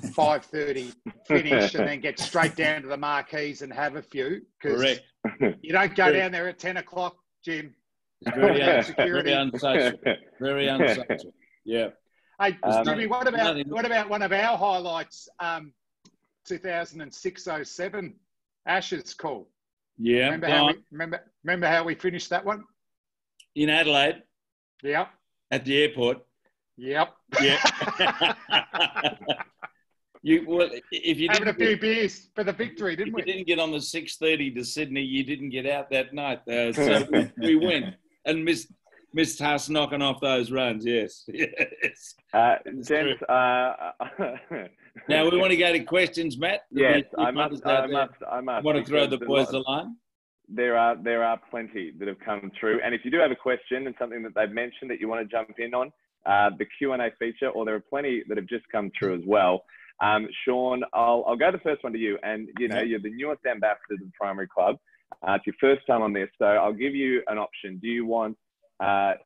5:30 finish and then get straight down to the marquees and have a few. Correct. You don't go down there at 10 o'clock, Jim. Very unsocial. Very unsocial. Yeah. Hey, Jimmy, what about one of our highlights? 2006-07 Ashes call. Yeah. Remember how we finished that one? In Adelaide? Yep. At the airport? Yep. Yeah. If you having a few beers for the victory, didn't we? If you didn't get on the 6:30 to Sydney, you didn't get out that night. So we went and missed us knocking off those runs. Yes. Yes. Gents, now we want to go to questions, Matt. Yes, I must. Want to throw the boys a line? there are plenty that have come through. And if you do have a question and something that they've mentioned that you want to jump in on, the Q&A feature, or there are plenty that have just come through as well. Sean, I'll go the first one to you. And, you know, you're the newest ambassador to the primary club. It's your first time on this. So I'll give you an option. Do you want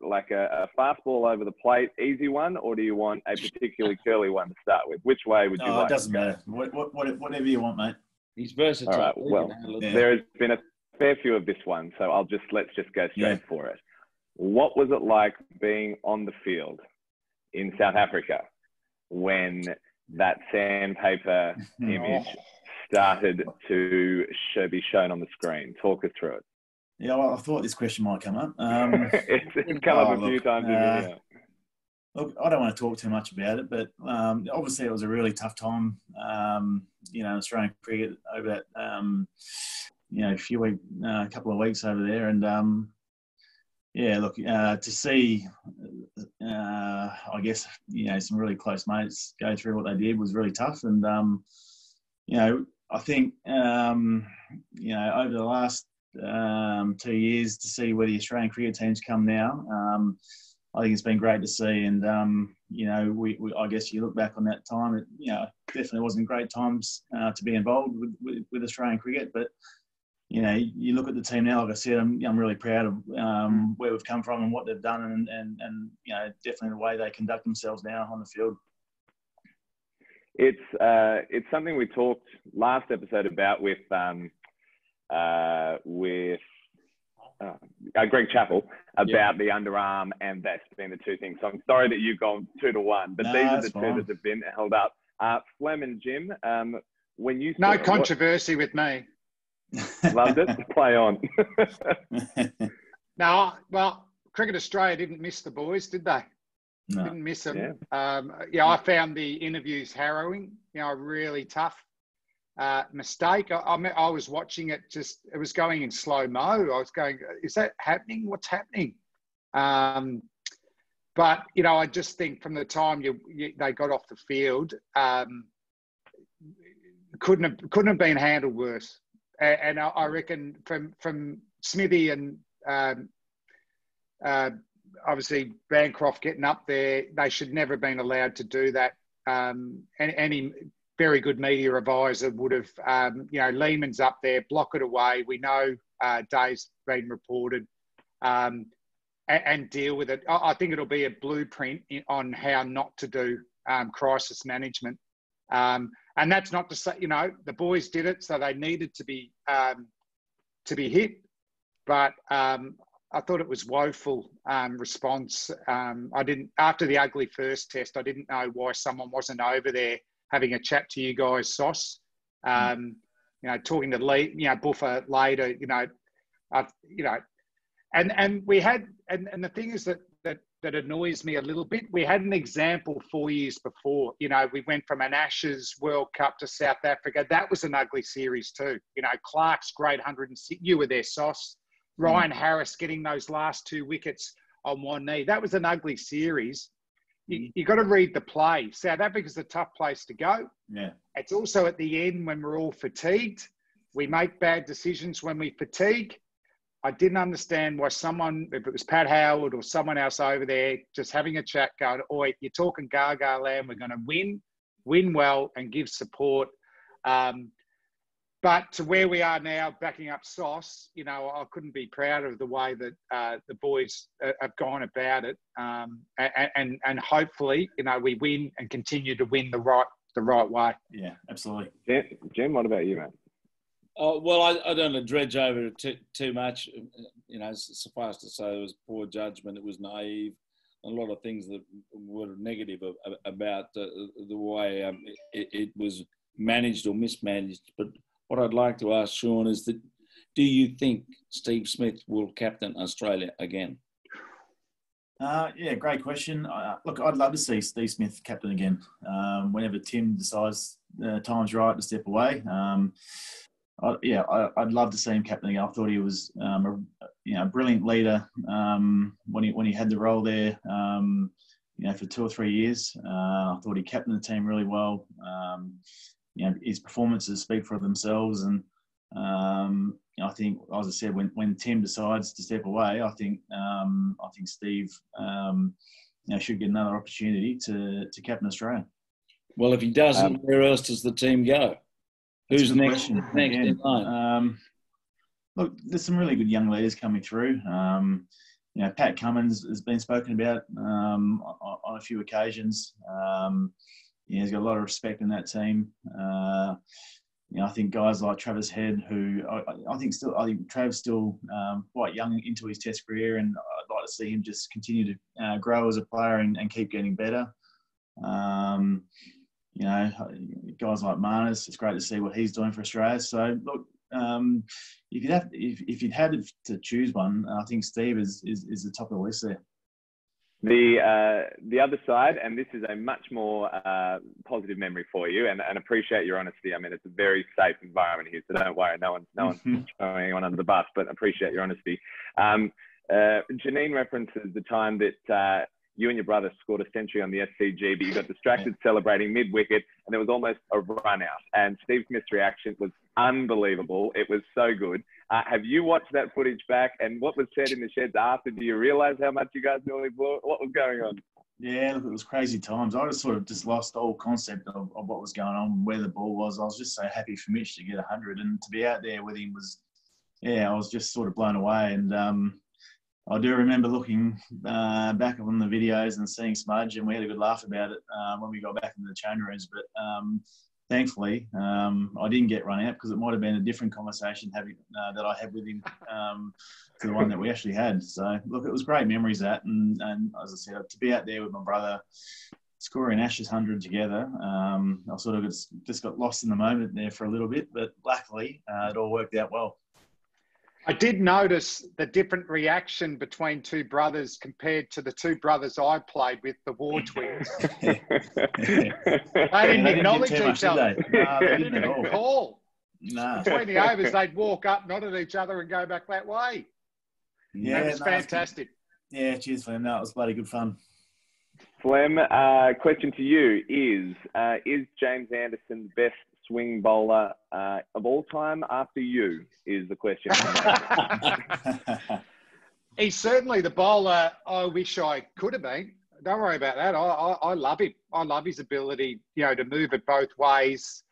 like a fast ball over the plate, easy one, or do you want a particularly curly one to start with? Which way would you like? It doesn't matter. Whatever you want, mate. He's versatile. All right. Well, there has been a fair few of this one, so let's just go straight for it. What was it like being on the field in South Africa when that sandpaper image started to be shown on the screen? Talk us through it. Yeah, well, I thought this question might come up. It's come up a few times. Look, I don't want to talk too much about it, but obviously it was a really tough time, you know, Australian cricket over that, you know, couple of weeks over there. And, yeah, look, to see, I guess, you know, some really close mates go through what they did was really tough. And, you know, I think, you know, over the last 2 years to see where the Australian cricket team's come now, I think it's been great to see. And, you know, I guess you look back on that time, it, you know, definitely wasn't great times to be involved with Australian cricket. But, you know, you look at the team now, like I said, I'm really proud of where we've come from and what they've done and, you know, definitely the way they conduct themselves now on the field. It's something we talked last episode about with Greg Chappell about the underarm and vest being the two things. So I'm sorry that you've gone 2-1, but these are the two that have been held up. Flem and Jim, when you no controversy with me. Loved it. Play on. No, well, Cricket Australia didn't miss the boys, did they? No. Didn't miss them. Yeah, I found the interviews harrowing. You know, really tough. Mistake. I was watching it. It was going in slow mo. I was going, is that happening? What's happening? But you know, I just think from the time they got off the field, couldn't have been handled worse. And I reckon from Smithy and obviously Bancroft getting up there, they should never have been allowed to do that. And any very good media advisor would have, you know, Lehman's up there, block it away. We know Dave's been reported, and deal with it. I think it'll be a blueprint on how not to do crisis management. And that's not to say, you know, the boys did it, so they needed to be hit. But I thought it was woeful response. I didn't, after the ugly first test, I didn't know why someone wasn't over there having a chat to you guys, Sauce. You know, talking to Lee, you know, Buffer later, you know, and we had, and the thing is that annoys me a little bit. We had an example 4 years before. You know, we went from an Ashes World Cup to South Africa. That was an ugly series too. You know, Clark's great 106. You were there, Sauce. Ryan Harris getting those last 2 wickets on one knee. That was an ugly series. You got to read the play. South Africa's a tough place to go. Yeah. It's also at the end when we're all fatigued. We make bad decisions when we fatigue. I didn't understand why someone, if it was Pat Howard or someone else over there, just having a chat going, oi, you're talking Gaga land, we're going to win well and give support. But to where we are now, backing up Sauce, you know, I couldn't be prouder of the way that the boys have gone about it. And hopefully, you know, we win and continue to win the right way. Yeah, absolutely. Jim, what about you, man? Well, I don't want to dredge over it too much. You know, suffice to say, it was poor judgment. It was naive. A lot of things that were negative about the way it was managed or mismanaged. But what I'd like to ask Sean is that, do you think Steve Smith will captain Australia again? Yeah, great question. Look, I'd love to see Steve Smith captain again. Whenever Tim decides the time's right to step away. I'd love to see him captain again. I thought he was a brilliant leader when he had the role there. You know, for 2 or 3 years, I thought he captained the team really well. You know, his performances speak for themselves, and I think, as I said, when Tim decides to step away, I think Steve should get another opportunity to captain Australia. Well, if he doesn't, where else does the team go? Who's next in line? Look, there's some really good young leaders coming through. Pat Cummins has been spoken about on a few occasions. He's got a lot of respect in that team. I think guys like Travis Head, who I think Trav's still quite young into his Test career, and I'd like to see him just continue to grow as a player and keep getting better. Guys like Marnus, it's great to see what he's doing for Australia. So look, if you'd had to choose one, I think Steve is the top of the list there. The other side, and this is a much more positive memory for you, and appreciate your honesty. I mean, it's a very safe environment here, so don't worry, no one's throwing anyone under the bus, but appreciate your honesty. Janine references the time that you and your brother scored a century on the SCG, but you got distracted celebrating mid-wicket, and there was almost a run out. And Steve Smith's reaction was unbelievable. It was so good. Have you watched that footage back? And what was said in the sheds after? Do you realise how much you guys nearly blew it? What was going on? Yeah, look, it was crazy times. I just lost all concept of what was going on, where the ball was. I was just so happy for Mitch to get 100, and to be out there with him was, I was just sort of blown away. And I do remember looking back on the videos and seeing Smudge, and we had a good laugh about it when we got back into the change rooms. But thankfully, I didn't get run out, because it might have been a different conversation that I had with him to the one that we actually had. So, look, it was great memories, that. And as I said, to be out there with my brother scoring Ashes 100 together, I sort of just got lost in the moment there for a little bit. But luckily, it all worked out well. I did notice the different reaction between two brothers compared to the two brothers I played with, the War Twins. They didn't acknowledge each other. No, They didn't even call. No. Between the overs, they'd walk up, nod at each other, and go back that way. Yeah, it was fantastic. Yeah, cheers, Flem. No, it was bloody good fun. Flem, question to you is James Anderson the best swing bowler of all time after you, is the question. He's certainly the bowler I wish I could have been. Don't worry about that. I love him. I love his ability, to move it both ways.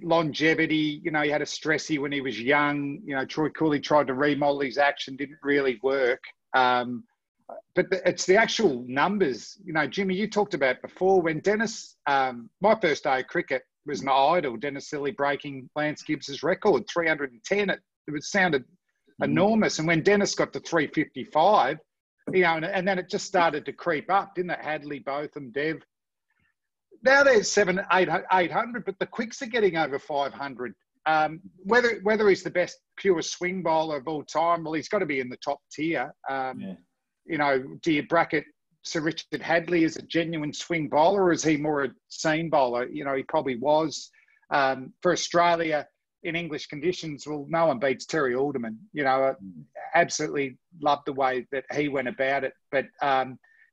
Longevity, he had a stressy when he was young. Troy Cooley tried to remodel his action, didn't really work. But it's the actual numbers. Jimmy, you talked about before when Dennis, my first day of cricket was my idol, Dennis Silly breaking Lance Gibbs's record, 310. It sounded enormous. And when Dennis got to 355, and then it just started to creep up, didn't it? Hadley, Botham, Dev. Now there's 800, but the quicks are getting over 500. Whether he's the best pure swing bowler of all time, well, he's got to be in the top tier. Do you bracket Sir Richard Hadley as a genuine swing bowler, or is he more a seam bowler? He probably was. For Australia in English conditions, well, no one beats Terry Alderman. Absolutely loved the way that he went about it. But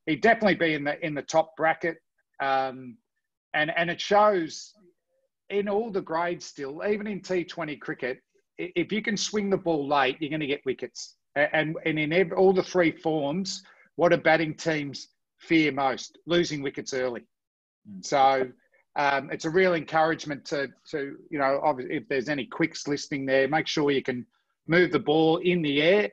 he'd definitely be in the top bracket. And it shows in all the grades still, even in T20 cricket, if you can swing the ball late, you're going to get wickets. And in all the three forms, what do batting teams fear most? Losing wickets early. So it's a real encouragement to obviously, if there's any quicks listening there, make sure you can move the ball in the air.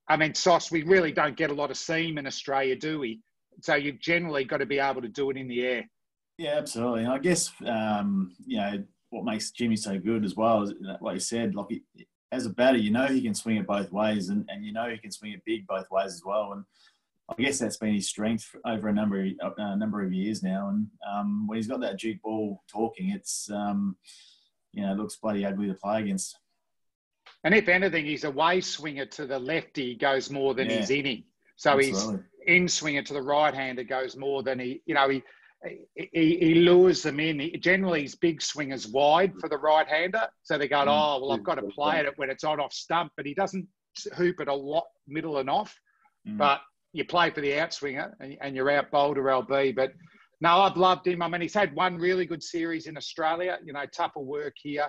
I mean, Sauce, we really don't get a lot of seam in Australia, do we? So you've generally got to be able to do it in the air. Yeah, absolutely. And I guess, what makes Jimmy so good as well is, like you said, as a batter, he can swing it both ways, and he can swing it big both ways as well. And I guess that's been his strength over a number of years now. And when he's got that juke ball talking, it's it looks bloody ugly to play against. And if anything, he's a way swinger to the lefty goes more than his inning. So absolutely. He's in swinger to the right hander goes more than he lures them in. Generally, his big swingers wide for the right hander. So they go, I've got to play it when it's on off stump, but he doesn't hoop it a lot middle and off. But you play for the outswinger and you're out bowled or LB. But no, I've loved him. I mean, he's had one really good series in Australia, tougher work here.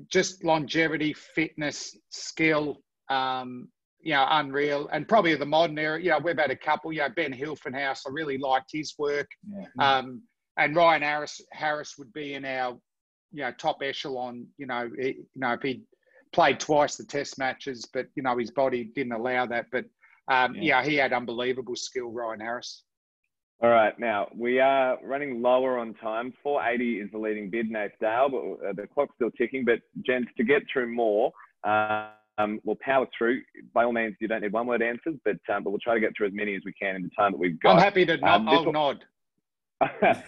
just longevity, fitness, skill, unreal. And probably the modern era, we've had a couple, Ben Hilfenhaus, I really liked his work. Yeah. And Ryan Harris would be in our, top echelon, if he played twice the test matches, but, his body didn't allow that. But, he had unbelievable skill, Ryan Harris. All right, now we are running lower on time. 480 is the leading bid, Nate Dale, but the clock's still ticking. But gents, to get through more, we'll power through. By all means, you don't need one-word answers, but we'll try to get through as many as we can in the time that we've got. I'm happy to nod. I'll nod.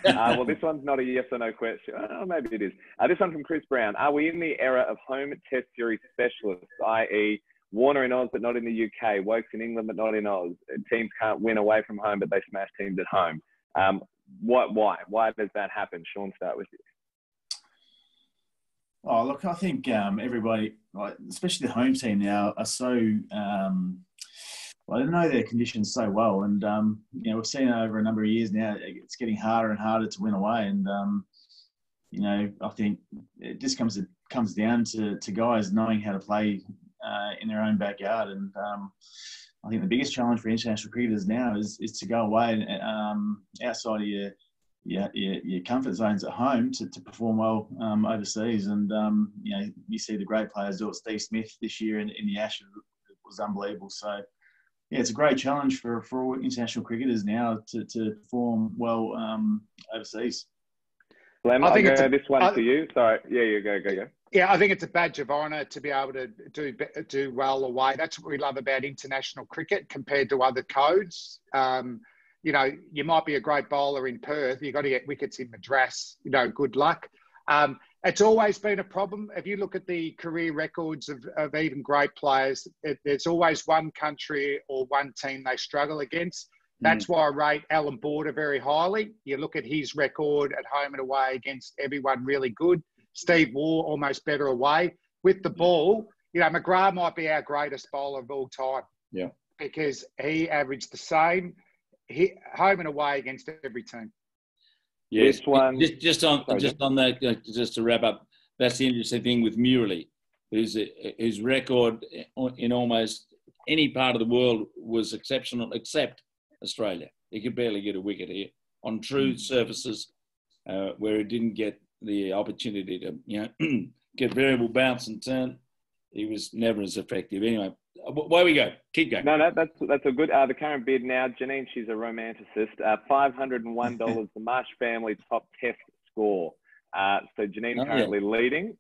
Well, this one's not a yes or no question. Oh, maybe it is. This one from Chris Brown. Are we in the era of home test series specialists, i.e., Warner in Oz, but not in the UK. Wokes in England, but not in Oz. Teams can't win away from home, but they smash teams at home. Why? Why does that happen? Shaun, start with you. Oh, look, I think everybody, especially the home team now, are so, they know their conditions so well. And, we've seen over a number of years now, it's getting harder and harder to win away. And, I think it just comes down to guys knowing how to play in their own backyard. And I think the biggest challenge for international cricketers now is to go away and outside of your comfort zones at home to perform well overseas. And, you see the great players do it. Steve Smith this year in the Ashes was unbelievable. So, yeah, it's a great challenge for all international cricketers now to perform well overseas. Flem, I think this one for you. Sorry. Yeah, you go. Yeah, I think it's a badge of honour to be able to do well away. That's what we love about international cricket compared to other codes. You might be a great bowler in Perth. You've got to get wickets in Madras. Good luck. It's always been a problem. If you look at the career records of even great players, there's always one country or one team they struggle against. That's why I rate Alan Border very highly. You look at his record at home and away against everyone really good. Steve Waugh, almost better away. With the ball, McGrath might be our greatest bowler of all time. Yeah. Because he averaged the same home and away against every team. Yes. Just on that, just to wrap up, that's the interesting thing with Murali, whose record in almost any part of the world was exceptional, except Australia. He could barely get a wicket here on true surfaces where he didn't get the opportunity to, get variable bounce and turn. He was never as effective. Anyway, where we go? Keep going. No, that's a good. The current bid now, Janine, she's a romanticist. $501, the Marsh family top test score. So Janine currently leading.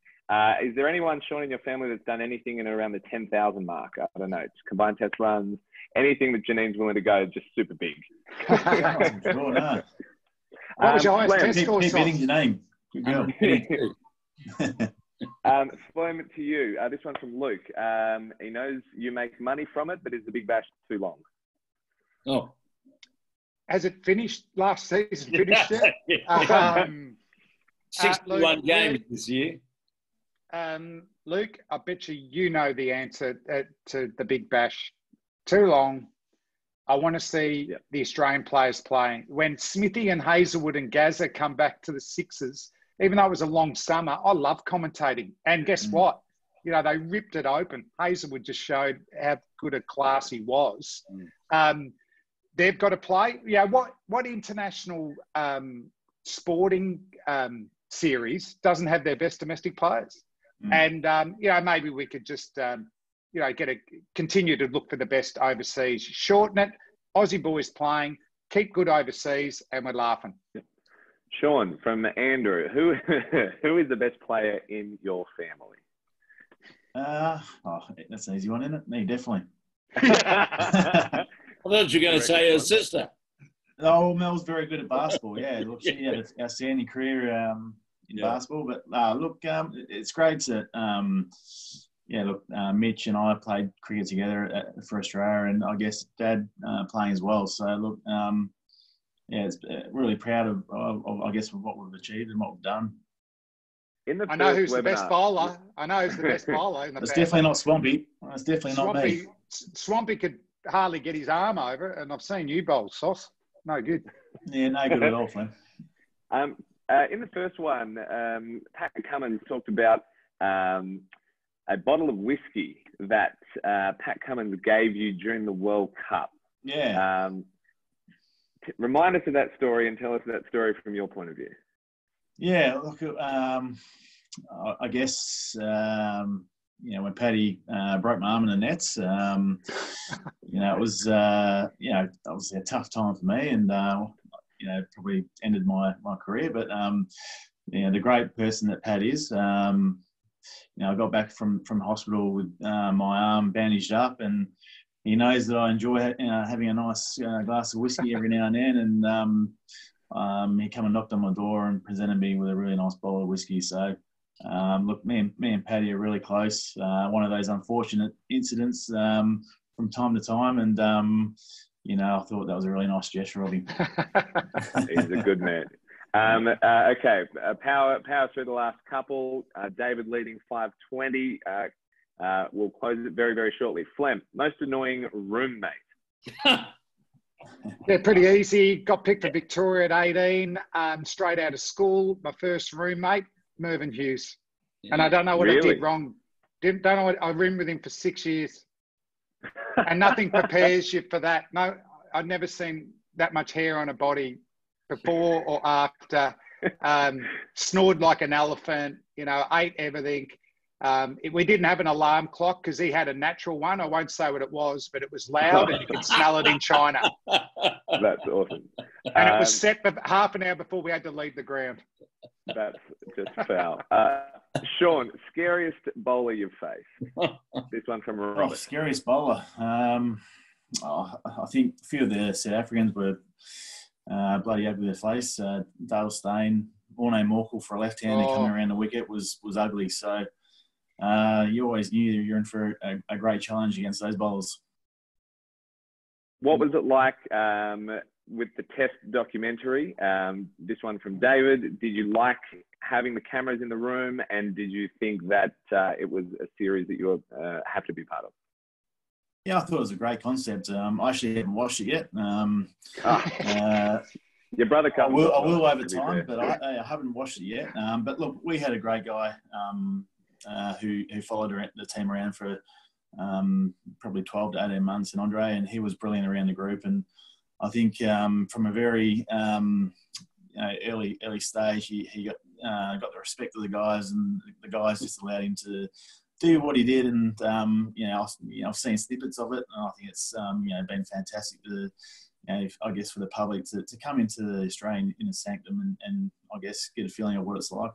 Is there anyone, Shaun, in your family that's done anything in around the 10,000 mark? I don't know, just combined test runs, anything that Janine's willing to go just super big. Sure, no. What was your highest test score? Keep bidding your name. Good girl. Flem, to you. This one from Luke. He knows you make money from it, but is the Big Bash too long? Oh. Has it finished last season? Finished yet? 61 games this year. Luke, I bet you know the answer to the Big Bash. Too long. I want to see the Australian players playing. When Smithy and Hazelwood and Gazza come back to the Sixers, even though it was a long summer, I love commentating. And guess what? They ripped it open. Hazelwood just showed how good a class he was. They've got to play. What international sporting series doesn't have their best domestic players? And, maybe we could just, continue to look for the best overseas. Shorten it. Aussie boys playing. Keep good overseas, and we're laughing. Shaun, from Andrew, who is the best player in your family? That's an easy one, isn't it? Me, definitely. I thought you were going to say her sister. Oh, Mel's very good at basketball. Yeah, look, she had an outstanding career in basketball. But look, it's great that Mitch and I played cricket together for Australia, and I guess Dad playing as well. So look, it's really proud of I guess of what we've achieved and what we've done. I know who's the best bowler. I know who's the best bowler in the It's definitely not Swampy. It's definitely not me. Swampy could hardly get his arm over, and I've seen you bowl, Sauce. No good. Yeah, no good at all, Flem. In the first one, Pat Cummins talked about a bottle of whiskey that Pat Cummins gave you during the World Cup. Yeah. Remind us of that story and tell us that story from your point of view. Yeah, look, I guess, when Paddy broke my arm in the nets, it was, obviously a tough time for me and, probably ended my career. But, the great person that Pat is, I got back from hospital with my arm bandaged up, and he knows that I enjoy having a nice glass of whiskey every now and then. And he came and knocked on my door and presented me with a really nice bottle of whiskey. So, look, me and Paddy are really close. One of those unfortunate incidents from time to time, and I thought that was a really nice gesture of him. He's a good man. Okay, power through the last couple. David leading 520. We'll close it very, very shortly. Flem, most annoying roommate. Yeah, pretty easy. Got picked for Victoria at 18, straight out of school. My first roommate, Mervyn Hughes. And I don't know what I did wrong. Don't know what I roomed with him for 6 years. And nothing prepares you for that. No, I've never seen that much hair on a body before or after. Snored like an elephant, ate everything. We didn't have an alarm clock because he had a natural one. I won't say what it was, but it was loud and you could smell it in China. That's awesome. And it was set for half an hour before we had to leave the ground. That's just foul. Shaun, scariest bowler you've faced? This one from Robert. Scariest bowler? I think a few of the South Africans were bloody ugly to face. Dale Steyn, Orne Morkel for a left-hander coming around the wicket was ugly. So you always knew you're in for a great challenge against those bowlers. What was it like with the Test documentary? This one from David. Did you like having the cameras in the room, and did you think that it was a series that you have to be part of? Yeah, I thought it was a great concept. I actually haven't watched it yet. Your brother comes. I will over time, but I haven't watched it yet. But look, we had a great guy who followed the team around for probably 12 to 18 months in Andre, and he was brilliant around the group. And I think from a very early stage, he got the respect of the guys, and the guys just allowed him to do what he did. And I've seen snippets of it, and I think it's been fantastic to, I guess, for the public to come into the Australian inner sanctum and I guess get a feeling of what it's like.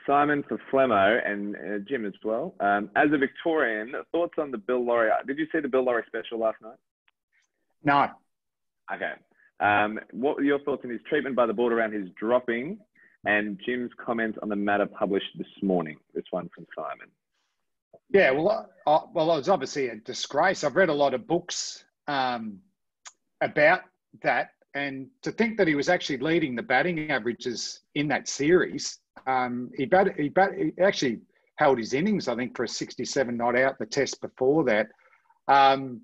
Simon for Flemo and Jim as well. As a Victorian, thoughts on the Bill Laurie? Did you see the Bill Laurie special last night? No. Okay. What were your thoughts on his treatment by the board around his dropping, and Jim's comments on the matter published this morning? This one from Simon. Yeah, well, it was obviously a disgrace. I've read a lot of books about that, and to think that he was actually leading the batting averages in that series. He actually held his innings, I think, for a 67 not out the Test before that. In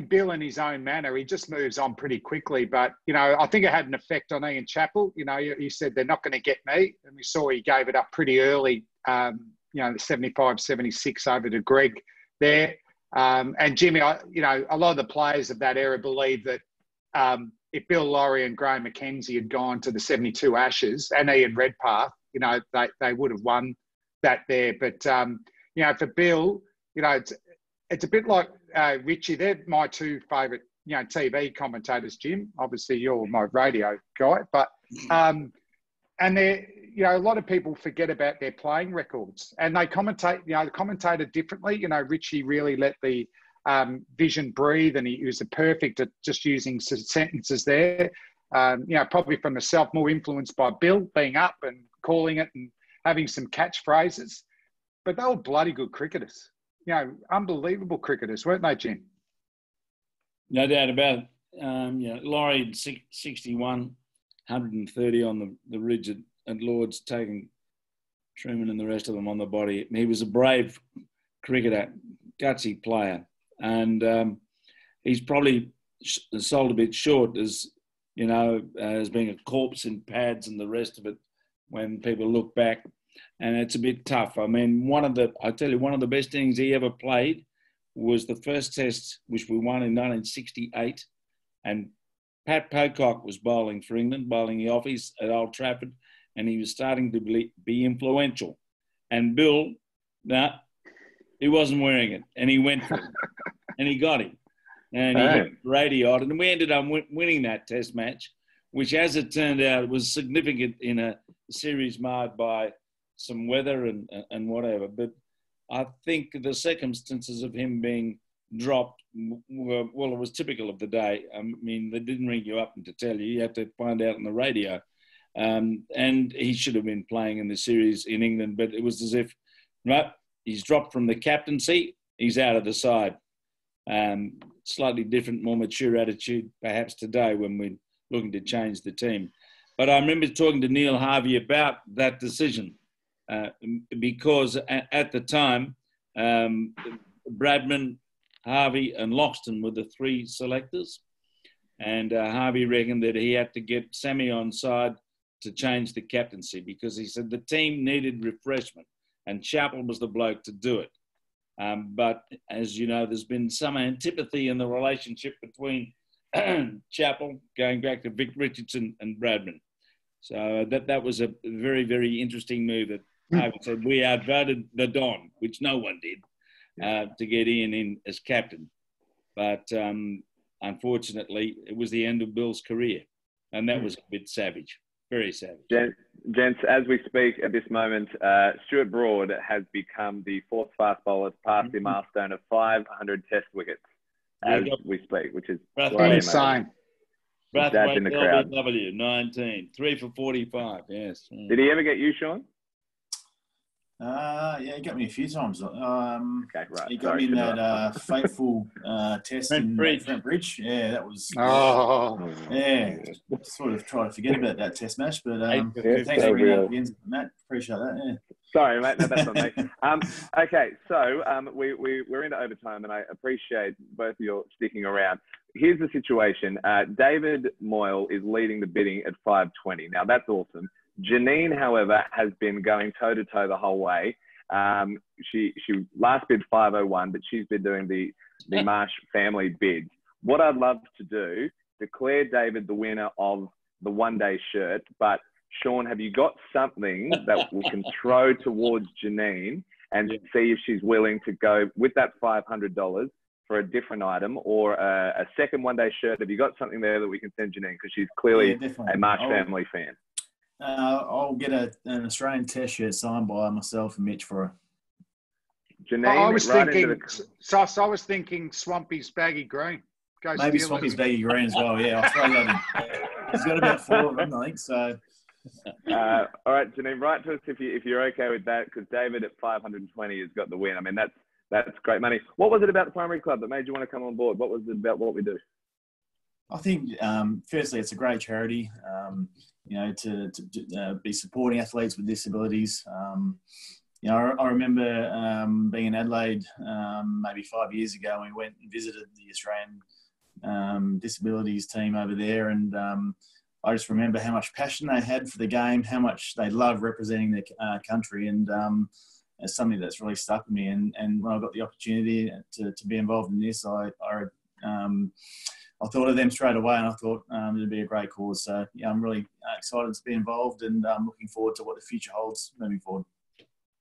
Bill, in his own manner, he just moves on pretty quickly. But, I think it had an effect on Ian Chappell. He said, they're not going to get me. And we saw he gave it up pretty early, the 75, 76 over to Greg there. And Jimmy, a lot of the players of that era believe that if Bill Laurie and Graham McKenzie had gone to the 72 Ashes and Ian Redpath, they would have won that there. But, for Bill, it's a bit like Richie. They're my two favourite, TV commentators, Jim. Obviously, you're my radio guy. But, and they're, a lot of people forget about their playing records. And they commentated differently. Richie really let the vision breathe, and he was perfect at just using sentences there. Probably from myself, more influenced by Bill being up and calling it and having some catchphrases. But they were bloody good cricketers. Unbelievable cricketers, weren't they, Jim? No doubt about it. Laurie had 61, 130 on the ridge at Lord's, taking Truman and the rest of them on the body. He was a brave cricketer, gutsy player. And he's probably sold a bit short as being a corpse in pads and the rest of it when people look back, and it's a bit tough. I mean, one of the best innings he ever played was the first test, which we won in 1968, and Pat Pocock was bowling for England, bowling the offies at Old Trafford, and he was starting to be influential. And Bill, he wasn't wearing it, and he went for it, and he got him, and he hit radioed, and we ended up winning that test match, which, as it turned out, was significant in a series marred by some weather and whatever. But I think the circumstances of him being dropped were, well, it was typical of the day. I mean, they didn't ring you up and to tell you. You have to find out on the radio. And he should have been playing in the series in England, but it was as if, right, he's dropped from the captaincy, he's out of the side. Slightly different, more mature attitude perhaps today when we're looking to change the team. But I remember talking to Neil Harvey about that decision because at the time, Bradman, Harvey and Loxton were the three selectors. And Harvey reckoned that he had to get Sammy on side to change the captaincy because he said the team needed refreshment and Chappell was the bloke to do it. But as you know, there's been some antipathy in the relationship between Chappell, going back to Vic Richardson and Bradman. So that was a very, very interesting move that Harvey said, we outvoted the Don, which no one did, to get Ian in as captain. But unfortunately, it was the end of Bill's career. And that was a bit savage, very savage. Gents, as we speak at this moment, Stuart Broad has become the fourth fast bowler to pass the milestone of 500 test wickets as we speak, which is insane. Dad's in the crowd. LBW, 19, 3 for 45, yes. Did he ever get you, Shaun? Yeah, he got me a few times. Okay, right. He got me in that fateful test in Trent Bridge. Yeah, that was. Sort of try to forget about that test match, but thanks for bringing that up again, Matt. Appreciate that. Yeah. Sorry, mate. No, that's not me. Okay, so we're into overtime, and I appreciate both of you sticking around. Here's the situation. David Moyle is leading the bidding at 520. Now, that's awesome. Janine, however, has been going toe-to-toe the whole way. She last bid 501, but she's been doing the Marsh family bids. What I'd love to do, declare David the winner of the one-day shirt, but Shaun, have you got something that we can throw towards Janine and see if she's willing to go with that $500 for a different item or a second one-day shirt? Have you got something there that we can send Janine? Because she's clearly a Marsh family fan. I'll get an Australian test shirt signed by myself and Mitch for her. Janine, I was thinking Swampy's baggy green. Maybe Swampy's baggy green as well. Yeah, I'll throw that in. He's got about 4 of them, I think. So. All right, Janine, write to us if you're okay with that, because David at 520 has got the win. I mean, that's great money. What was it about the primary club that made you want to come on board? What was it about what we do? I think, firstly, it's a great charity. To be supporting athletes with disabilities. I remember being in Adelaide maybe 5 years ago, and we went and visited the Australian disabilities team over there, and I just remember how much passion they had for the game, how much they love representing their country, and it's something that's really stuck with me. And when I got the opportunity to be involved in this, I thought of them straight away, and I thought it'd be a great cause. So, yeah, I'm really excited to be involved, and I'm looking forward to what the future holds moving forward.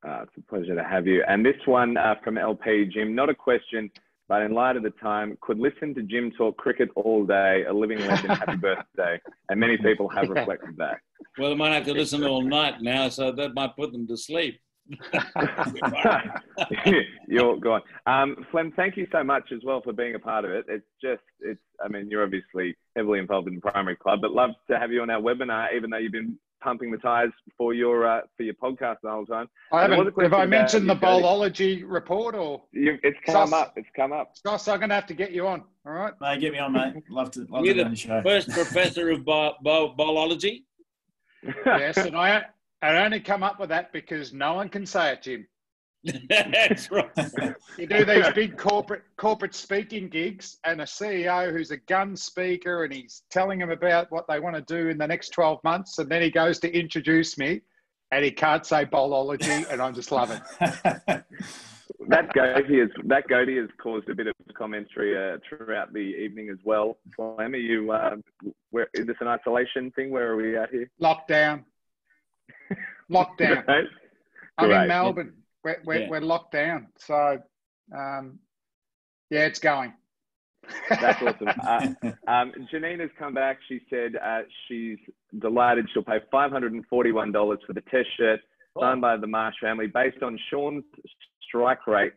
It's a pleasure to have you. And this one from LP, Jim, not a question, but in light of the time, could listen to Jim talk cricket all day, a living legend, happy birthday. And many people have reflected that. Well, they might have to listen all night now, so that might put them to sleep. You're gone. Flem, thank you so much as well for being a part of it. I mean, you're obviously heavily involved in the primary club, but love to have you on our webinar, even though you've been pumping the tires for your podcast the whole time. Have I mentioned the bowlology report or? It's come up. It's come up. Josh, I'm going to have to get you on. All right. Mate, get me on, mate. Love to You're be on the show. First professor of bowlology. Yes, and I only come up with that because no one can say it, Jim. That's right. You do these big corporate speaking gigs, and a CEO who's a gun speaker, and he's telling them about what they want to do in the next 12 months, and then he goes to introduce me, And he can't say bowlology, and I'm just loving it. That goatee has caused a bit of commentary throughout the evening as well. Flam, are you, is this an isolation thing? Where are we at here? Lockdown. Right. I'm in Melbourne. We're locked down. So, it's going. That's awesome. Janine has come back. She said she's delighted. She'll pay $541 for the test shirt signed by the Marsh family based on Shaun's strike rate,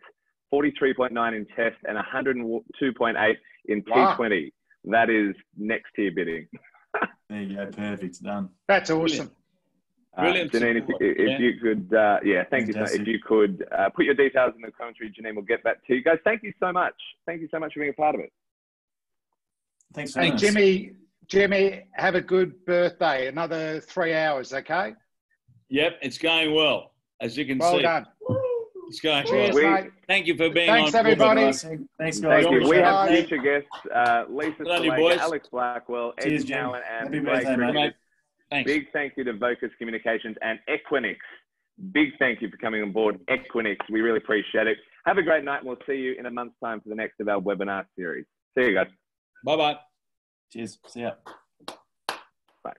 43.9 in test and 102.8 in T20. That is next tier bidding. There you go. Perfect. Done. That's awesome. Brilliant. Janine, if you could, thank you. If you could put your details in the commentary, Janine will get that to you guys. Thank you so much. Thank you so much for being a part of it. Thanks for having us. Jimmy, have a good birthday. Another 3 hours, okay? Yep, it's going well, as you can see. Well done. It's going Cheers, well. mate. Thank you for being Thanks, on. everybody. Thanks, guys. Thank you. We have future guests, Lisa Love you, Salaga, boys. Alex Blackwell, Cheers, Eddie Jim. Cowan, and Happy Ray birthday, mate. Cricket. Thanks. Big thank you to Vocus Communications and Equinix. Big thank you for coming on board, Equinix. We really appreciate it. Have a great night, and we'll see you in a month's time for the next of our webinar series. See you guys. Bye-bye. Cheers. See ya. Bye.